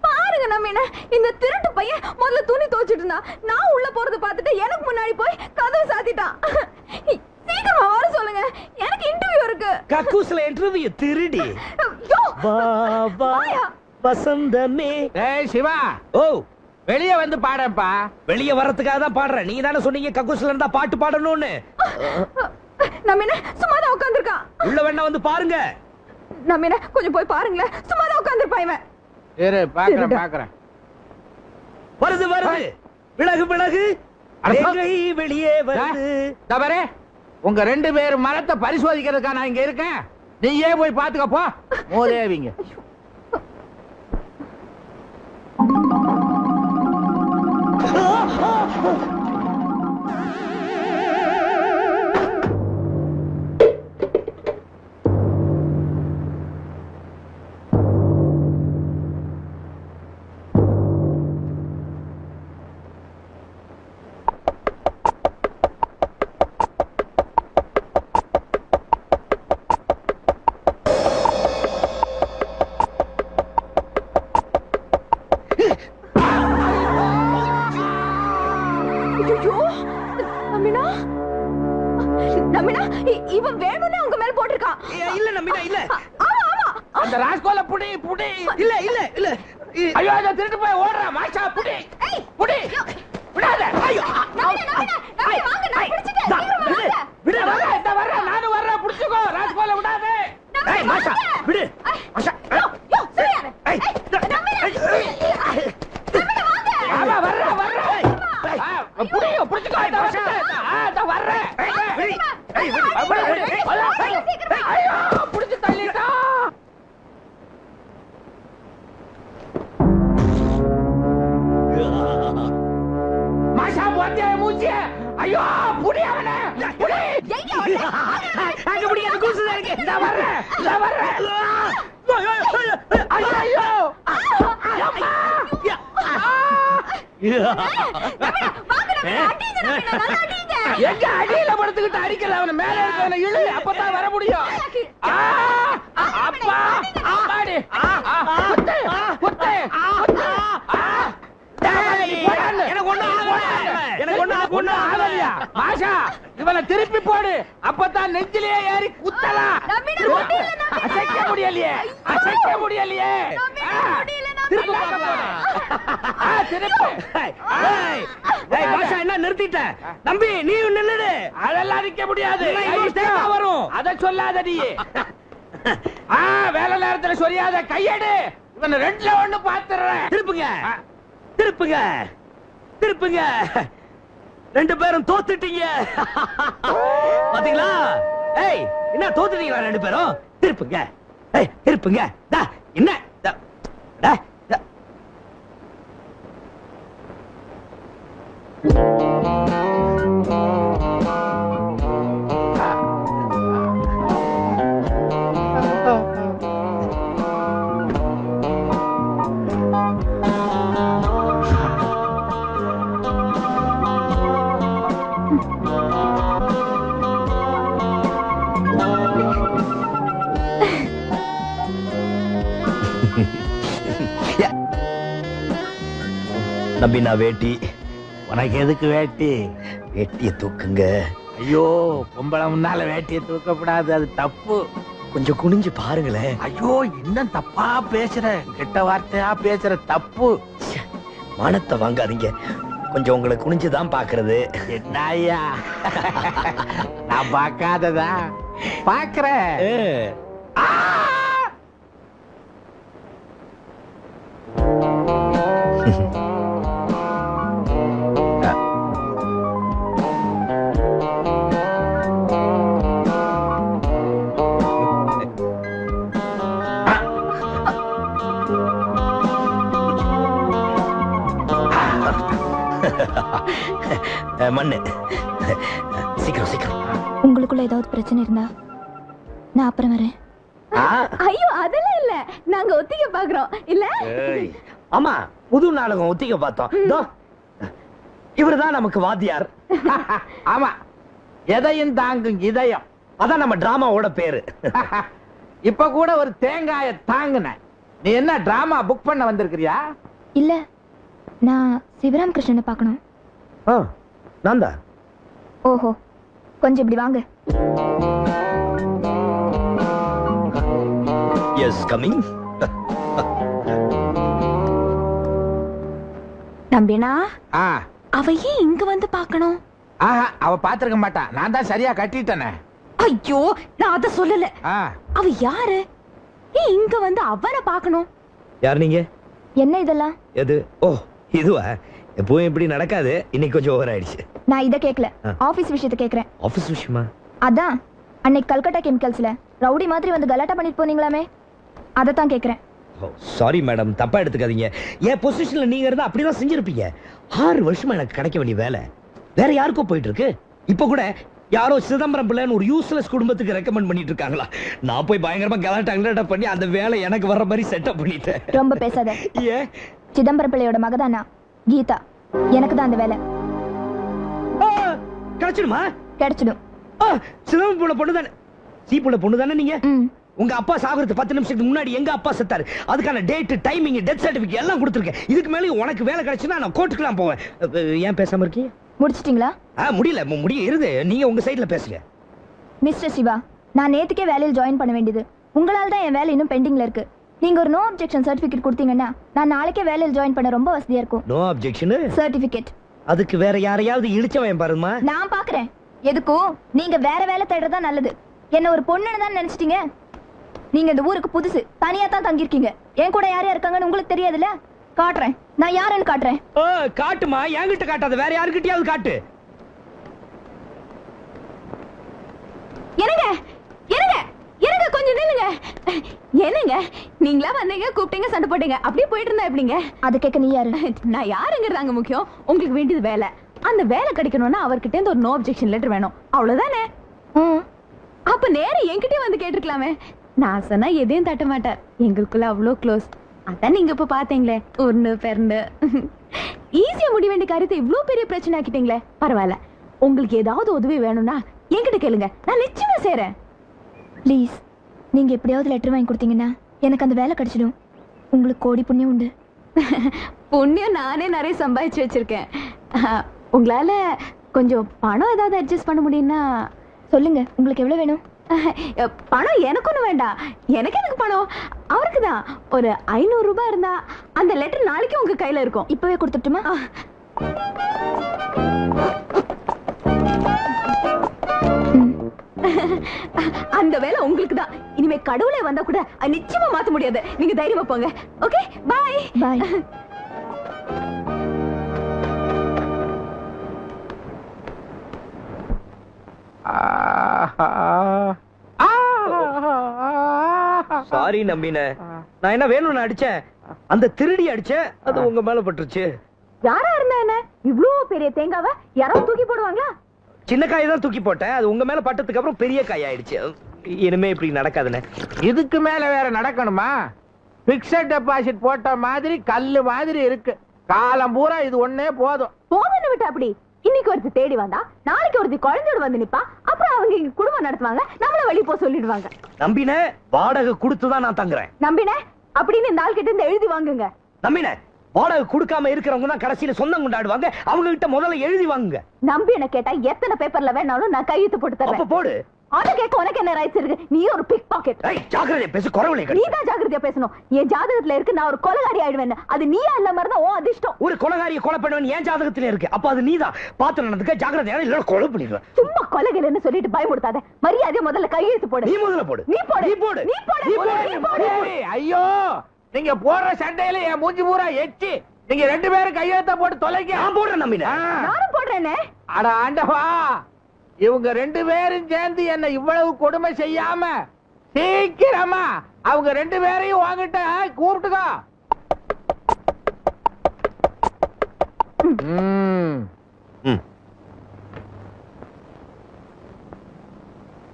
பாருங்க நம்ம என்ன இந்த திருட்டு பையன் முதல்ல துணி துவைச்சிட்டு இருந்தா, நான் உள்ள போறது பார்த்துட்டு எனக்கு முன்னாடி போய் கதவு சாத்திட்டான். சீக்கிரமா வர சொல்லுங்க, எனக்கு இன்டர்வியூ இருக்கு. கக்கூஸ்ல இன்டர்வியூ திருடி. யோ வா வா வசந்தமே. ஏய் சிவா, ஓ வெளியே வந்து பாடப்பா. வெளிய வரதுக்காக தான் பாடுறேன். நீங்க தானே சொன்னீங்க கக்கூஸ்ல இருந்தா பாட்டு பாடணும்னு. நம்ம என்ன சும்மா தான் உட்கார்ந்திருக்கான். உள்ள வேணா வந்து பாருங்க. நம்ம என்ன கொஞ்சம் போய் பாருங்களேன். சும்மா தான் உட்கார்ந்திருப்பான் இவன். இரு பாக்குறேன். வருது வருது. விலகு விலகு. வேங்கை வெளியே வருது. தவறே, உங்க 2 பேர் மரத்தை பரிசோதிக்கிறதுக்கா நான் இங்க இருக்கேன். நீயே போய் பாத்துக்க போ. மோதேவிங்க. இவன் வேணும்னே உங்க மேல போட்டிருக்கான். இல்ல நம்பினா இல்ல. ஆமா ஆமா. அந்த ராஸ்கோல புடி புடி. இல்ல இல்ல இல்ல. ஐயோ அத திருட்டு போய் ஓடுறா. மாஷா புடி புடி. விடாத. ஐயோ நம்பினா வாங்க, நான் பிடிச்சிட்டேன். சீக்கிரமா வாங்க. விடு வர இந்த வர நானும் வர்றேன். புடிச்சுக்கோ. ராஸ்கோல விடாத. ஏய் மாஷா விடு. மாஷா யோ சரியானே. ஏய் நம்பினா வாங்க. ஆமா வர்றேன். புடியோ புடிச்சுக்கோ. இந்த வர்றேன். ஐயோ புடிச்சு தள்ளிட்டா. மாஷா போத்தியா மூஞ்சி. ஐயோ புடி அவனே. புடி. அங்க முடியாது, கூசுதா இருக்கு. நான் வர்றேன். ஐயோ எங்க அடியில படுத்துக்கிட்டு அடிக்கல. அவன மேல இருக்கவன இழு, அப்பதான் வர முடியும். அப்பா அப்பாடி. குத்து குத்து. எனக்கு ஒண்ணு ஆகலையா? மாஷா இவனை திருப்பி போடு, அப்பதான் நெஞ்சிலேயே ஏறி குத்தலாம். அசைக்க முடியலையே. என்ன நிறுத்திட்ட தம்பி? நீ நின்னுடு. அதெல்லாம் நிக்க முடியாது. வரும். அத சொல்லாத நீ. வேலை நேரத்துல சொல்லாத. கையெடு. இவன் 2ல 1 பாத்துறேன். திருப்புங்க திருப்புங்க திருப்புங்க. 2 பேரும் தோத்துட்டீங்க. பாத்தீங்களா? ஏய் என்ன தோத்துட்டீங்களா 2 பேரும்? திருப்புங்க. ஏய் திருப்புங்க. டா என்ன டா டா. நம்பி நான் வேட்டி. உனக்கு எதுக்கு வேட்டி? வேட்டிய தூக்குங்க. ஐயோ பொம்பளை முன்னால வேட்டியை தூக்கப்படாது, அது தப்பு. கொஞ்சம் குனிஞ்சு பாருங்களேன். ஐயோ இன்னும் தப்பா பேசுற, கெட்ட வார்த்தையா பேசுற, தப்பு. மானத்தை வாங்காதீங்க. கொஞ்சம் உங்களை குனிஞ்சுதான் பாக்குறது. என்ன ஐயா நான் பார்க்காததா பாக்குறேன். மண்ணு சீக்கிரம் சீக்கிரம். உங்களுக்குள்ள ஏதாவது பிரச்சனை இருந்தா நான் அப்புறம் வரேன். ஐயோ அதெல்லாம் இல்ல, நாங்க ஒத்திகை பாக்குறோம் இல்ல. ஆமா, புது நாடகம் ஒத்திகை பார்த்தோம். இவருதான் நமக்கு வாத்தியார். ஆமா, எதையும் தாங்கும் இதயம், அதான் நம்ம டிராமாவோட பேரு. இப்ப கூட ஒரு தேங்காய தாங்குன. நீ என்ன டிராமா புக் பண்ண வந்திருக்கிறியா? இல்ல, நான் சிவராம் கிருஷ்ணனை பார்க்கணும். நான் தான். ஓஹோ, கொஞ்சம் இப்படி வாங்க. Yes coming. நம்பினா அவ ஏன் இங்க வந்து பார்க்கணும்? அவ பாத்திருக்க மாட்டா, நான் தான் சரியா கட்டிட்டேனே. ஐயோ, நான் அத சொல்லல. அவ யாரு? ஏன் இங்க வந்து அவரை பார்க்கணும்? யார் நீங்க? என்ன இதெல்லாம்? எது? ஓ இதுவா? எப்பவும் இப்படி நடக்காது, இன்னைக்கு கொஞ்சம் ஓவர் ஆயிடுச்சு. நான் இத கேக்கல, ஆபீஸ் விஷயத்தை கேக்குறேன். ஆபீஸ் விஷயமா? அதான் அன்னைக்கு கல்கட்டா கெமிக்கல்ஸ்ல ரவுடி மாதிரி வந்து கலாட்டா பண்ணிட்டு போனீங்களாமே, அதத்தான் கேக்குறேன். சாரி மேடம், தப்பா எடுத்துக்காதீங்க. என் பொசிஷன்ல நீங்க இருந்தா அப்படிதான் செஞ்சிருப்பீங்க. 6 வருஷமா எனக்கு கிடைக்க வேண்டிய வேலை வேற யாருக்கோ போயிட்டு இருக்கு. இப்ப கூட யாரோ சிதம்பரம் பிள்ளைன்னு ஒரு யூஸ்லெஸ் குடும்பத்துக்கு ரெக்கமெண்ட் பண்ணிட்டு இருக்காங்களா. நான் போய் பயங்கரமா கலாட்டா பண்ணி அந்த வேலை எனக்கு வர்ற மாதிரி செட்டப் பண்ணிட்டேன். ரொம்ப பேசாத. ஏன்? சிதம்பரம் பிள்ளையோட மகதானா கீதா, எனக்கு தான் அந்த வேலை. கிடைச்சிடுமா? கிடைச்சிடும். சிதம்பரம் புள்ள பொண்ணு தானே? சீப்புள்ள பொண்ணு தானே நீங்க? உங்க அப்பா சாகுறது 10 நிமிஷத்துக்கு முன்னாடி எங்க அப்பா செத்தாரு. அதுக்கான டேட், டைமிங், டெத் சர்டிபிகேட் எல்லாம் கொடுத்துருக்கேன். இதுக்கு மேலே உனக்கு வேலை கிடைச்சுன்னா நான் கோர்ட்டுக்குலாம் போவேன். ஏன் பேசாம இருக்கீங்க? முடிச்சிட்டீங்களா? முடியல, இருது. நீங்க உங்க சைடுல பேசுங்க. மிஸ்டர் சிவா, நான் நேத்துக்கே வேலையில் ஜாயின் பண்ண வேண்டியது. உங்களால தான் என் வேலை இன்னும் பெண்டிங்ல இருக்கு. நீங்க ஒரு நோ அப்ஜெக்ஷன் சர்டிபிகேட் கொடுத்தீங்கன்னா நான் நாளைக்கே வேலையில் ஜாயின் பண்ண ரொம்ப வசதியா இருக்கும். No objection certificate? அதுக்கு வேற யாரையாவது இழுச்சவன் பாருமா. நான் பாக்குறேன். எதுக்கும் நீங்க வேற வேலை தேடுறதா நல்லது. என்ன ஒரு பொண்ணுன்னு தான் நினைச்சிட்டீங்க. நீங்க இந்த ஊருக்கு புதுசு, தனியா தான் தங்கிருக்கீங்க. என் கூட யார் யார் இருக்காங்கன்னு உங்களுக்கு தெரியாதுல்ல. காட்டுறேன், நான் யாருன்னு காட்டுறேன். காட்டுமா, என்கிட்ட காட்டாத, வேற யாருக்கிட்டயாவது காட்டு. என்னங்க என்னங்க என்னங்க, கொஞ்சம் நில்லுங்க. என்னங்க நீங்களா வந்தீங்க, கூப்பிட்டீங்க, சண்டை போட்டீங்க, அப்படியே போயிட்டு இருந்தா எப்படிங்க? அது கேட்க நீ யாரு? நான் யாருங்கிறதாங்க முக்கியம். உங்களுக்கு வேண்டியது வேலை. அந்த வேலை கிடைக்கணும்னா அவர்கிட்ட இருந்து ஒரு நோ அப்ஜெக்ஷன் லெட்டர் வேணும், அவ்வளவுதானே? அப்ப நேரம் என்கிட்டயே வந்து கேட்டிருக்கலாமே. நான் சொன்னா எதையும் தட்ட மாட்டார், எங்களுக்குள்ள அவ்வளோ க்ளோஸ். அதான் நீங்க இப்ப பாத்தீங்களே, ஒன்னு பெருண்டு ஈஸியா முடிய வேண்டிய காரியத்தை இவ்வளவு பெரிய பிரச்சனை ஆக்கிட்டீங்களே. பரவாயில்ல, உங்களுக்கு ஏதாவது உதவி வேணும்னா என்கிட்ட கேளுங்க, நான் நிச்சயமா செய்றேன். ப்ளீஸ், நீங்க எப்படியாவது லெட்டர் வாங்கி கொடுத்தீங்கன்னா எனக்கு அந்த வேலை கிடைச்சிடும். உங்களுக்கு கோடி புண்ணியம் உண்டு. புண்ணியம் நானே நிறைய சம்பாதிச்சு வச்சிருக்கேன். உங்களால கொஞ்சம் பணம் ஏதாவது அட்ஜஸ்ட் பண்ண முடியும்னா சொல்லுங்க. உங்களுக்கு எவ்வளவு வேணும்? பணம் எனக்கு ஒண்ணு வேண்டாம். எனக்கு பணம் அவருக்கு தான். ஒரு 500 ரூபாய் இருந்தா அந்த லெட்டர் நாளைக்கு உங்க கையில இருக்கும். இப்பவே கொடுத்துட்டுமா? அந்த வேலை உங்களுக்கு தான். இனிமே கடவுளே வந்தா கூட நிச்சயமா மாத்த முடியாது. நீங்க தைரியமா போங்க. Okay, by by. சாரி நம்பின, நான் என்ன வேணும்னு அடிச்சேன்? அந்த திருடி அடிச்சேன், அது உங்க மேல பட்டுருச்சு. யாரா இருந்தா என்ன? இவ்வளவு பெரிய தேங்காவை யாராவது தூக்கி போடுவாங்களா? சின்ன காய் தான் தூக்கி போட்டேன், அது உங்க மேல பட்டதுக்கு அப்புறம் பெரிய காய் ஆயிடுச்சு. இனிமே இப்படி நடக்காதுன்னு. இதுக்கு மேல வேற நடக்கணுமா? பிக்ஸட் டெபாசிட் போட்ட மாதிரி கல்லு மாதிரி இருக்கு. காலம் பூரா இது ஒண்ணே போதும். போதுன்னு விட்டு அப்படி. இன்னைக்கு ஒருத்தி தேடி வந்தா நாளைக்கு ஒருத்தி குழந்தையோட வந்து நிப்பா. அப்புறம் அவங்க இங்க குடும்பம் நடத்துவாங்க, நம்மள வெளிய போக சொல்லிடுவாங்க. நம்பின, வாடகை கொடுத்துதான் நான் தங்குறேன். நம்பின அப்படின்னு இந்த ஆள் கிட்ட இருந்து எழுதி வாங்குங்க. நம்பின, வாடகை கொடுக்காம இருக்கிறவங்க தான் கடைசியில சொந்தம் கொண்டாடுவாங்க. அவங்க கிட்ட முதல்ல எழுதி வாங்குங்க. நம்பின கேட்டா எத்தனை பேப்பர்ல வேணாலும் நான் கையெழுத்து போட்டு தரேன். அப்ப போடு. அத கேட்க உனக்கு என்ன ரைட்ஸ் இருக்கு? நீ ஒரு பிக் பாக்கெட். ஏய் ஜாக்கிரதையா பேசு, குறவளை நீ தான் ஜாக்கிரதையா பேசணும். என் ஜாதகத்துல இருக்கு நான் ஒரு கொலைகாரி ஆயிடுவேன். அது நீயா இல்ல மாதிரி தான் ஓ அதிர்ஷ்டம். ஒரு கொலைகாரியை கொலை பண்ணுவேன் என் ஜாதகத்துல இருக்கு. அப்ப அது நீதான் பார்த்து நடந்துக்க, ஜாக்கிரதையா இல்ல கொலை பண்ணிடுவேன். சும்மா கொலைகள்னு சொல்லிட்டு பயமுடுத்தாத. மரியாதையா முதல்ல கையெழுத்து போடு. நீ முதல்ல போடு. நீ போடு. நீ போடு. நீ போடு. நீ போடு. ஐயோ, நீங்க போடுற சண்டையில என் மூஞ்சி பூரா எச்சி. நீங்க 2 பேரும் கையெழுத்த போட்டு தொலைங்க. நான் போடுறேன் நம்பின. நானும் போடுறேனே. அட ஆண்டவா, இவங்க 2 பேரும் சேர்ந்து என்ன இவ்வளவு கொடுமை செய்யாம சீக்கிரமா அவங்க 2 பேரையும் வாங்கிட்ட கூப்பிட்டுக்கோ.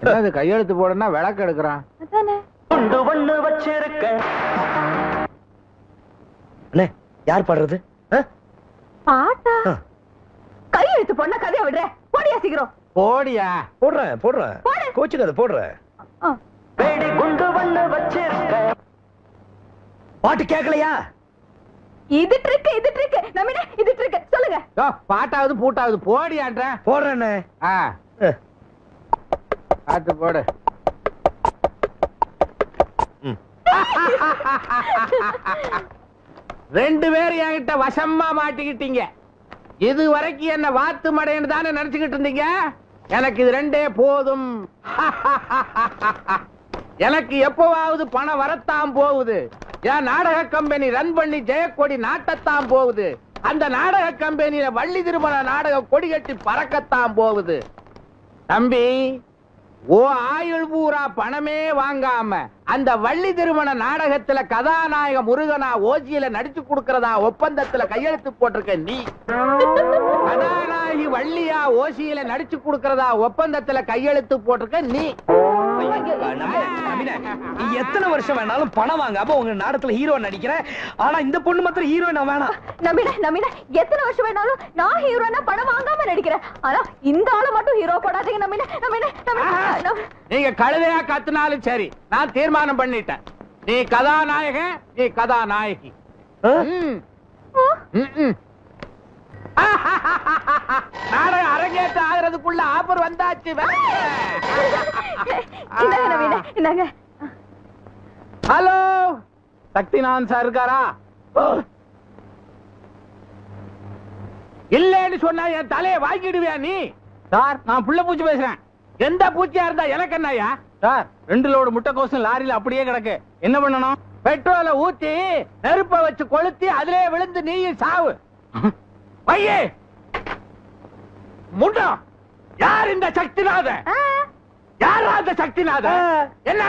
என்னது கையெழுத்து போடனா விளக்கு எடுக்கிறான். குண்டு ஒண்ணு வச்சிருக்க. அண்ணே யார் பாடுறது? பாட்டா? கையெழுத்து போடனா கதையை விடுற. போடியா சீக்கிரம். போடியா. போடுறேன் போடுறேன். கோச்சுக்காத போடுறேன். வெடி குண்டு ஒண்ணு வச்சிருக்க. பாட்டு கேட்கலையா? இது ட்ரிக், இது ட்ரிக். நம்பினே இது ட்ரிக். சொல்லுங்க. பாட்டாவது பூட்டாவது போடியான்ற. போடுறேண்ணே. பாத்து போடு. ரெண்டு பேரும் என்கிட்ட வசமா மாட்டிக்கிட்டீங்க. இது வரைக்கும் என்ன வாத்து மடைன்னு தானே நினைச்சுக்கிட்டு இருந்தீங்க. எனக்கு இது 2 போதும். எனக்கு எப்பவாவது பணம் வரத்தான் போகுது. என் நாடக கம்பெனி ரன் பண்ணி ஜெயக்கொடி நாட்டத்தான் போகுது. அந்த நாடக கம்பெனியில வள்ளி திருமண நாடக கொடி கட்டி பறக்கத்தான் போகுது. தம்பி, ஓ ஆயுள் பூரா பணமே வாங்காம அந்த வள்ளி திருமண நாடகத்துல கதாநாயக முருகனா ஓஜியில நடிச்சு கொடுக்கறதா ஒப்பந்தத்துல கையெழுத்து போட்டிருக்க நீ. கதாநாயகி வள்ளியா ஓசியில நடிச்சு கொடுக்கறதா ஒப்பந்தத்துல கையெழுத்து போட்டிருக்க நீ. நீ எத்தனை வருஷம் வேணாலும் பணம் வாங்காம உங்க நாடகத்துல ஹீரோ நடிக்கிற. ஆனா இந்த பொண்ணு மாத்திரம் ஹீரோயின் வேணாம். நம்பின எத்தனை வருஷம் வேணாலும் நான் ஹீரோனா பணம் வாங்காம நடிக்கிறேன். ஆனா இந்த ஆளை மட்டும் ஹீரோ போடாதீங்க. நம்பின நீங்க கழுதையா கத்துனாலும் சரி, நான் தீர்மானம் பண்ணிட்டேன். நீ கதாநாயகன், நீ கதாநாயகி. நாடகம் அரங்கேற்ற ஆகிறதுக்குள்ள ஆஃபர் வந்தாச்சு. ஹலோ, சக்திநாதன் சார் இருக்காரா? இல்லன்னு சொன்னா என் தலையை வாங்கிடுவியா நீ? சார், நான் புள்ள பூச்சி பேசுறேன். எந்த பூச்சியா இருந்தா எனக்கு என்னையா? சார், 2 லோடு முட்டைக்கோசும் லாரியில அப்படியே கிடக்கு. என்ன பண்ணணும்? பெட்ரோலை ஊத்தி நெருப்ப வச்சு கொளுத்தி அதிலே விழுந்து நீயும் சாவு. பையே முண்டம், யார் இந்த சக்திநாதன்? யாரா அந்த சக்திநாதன்? என்ன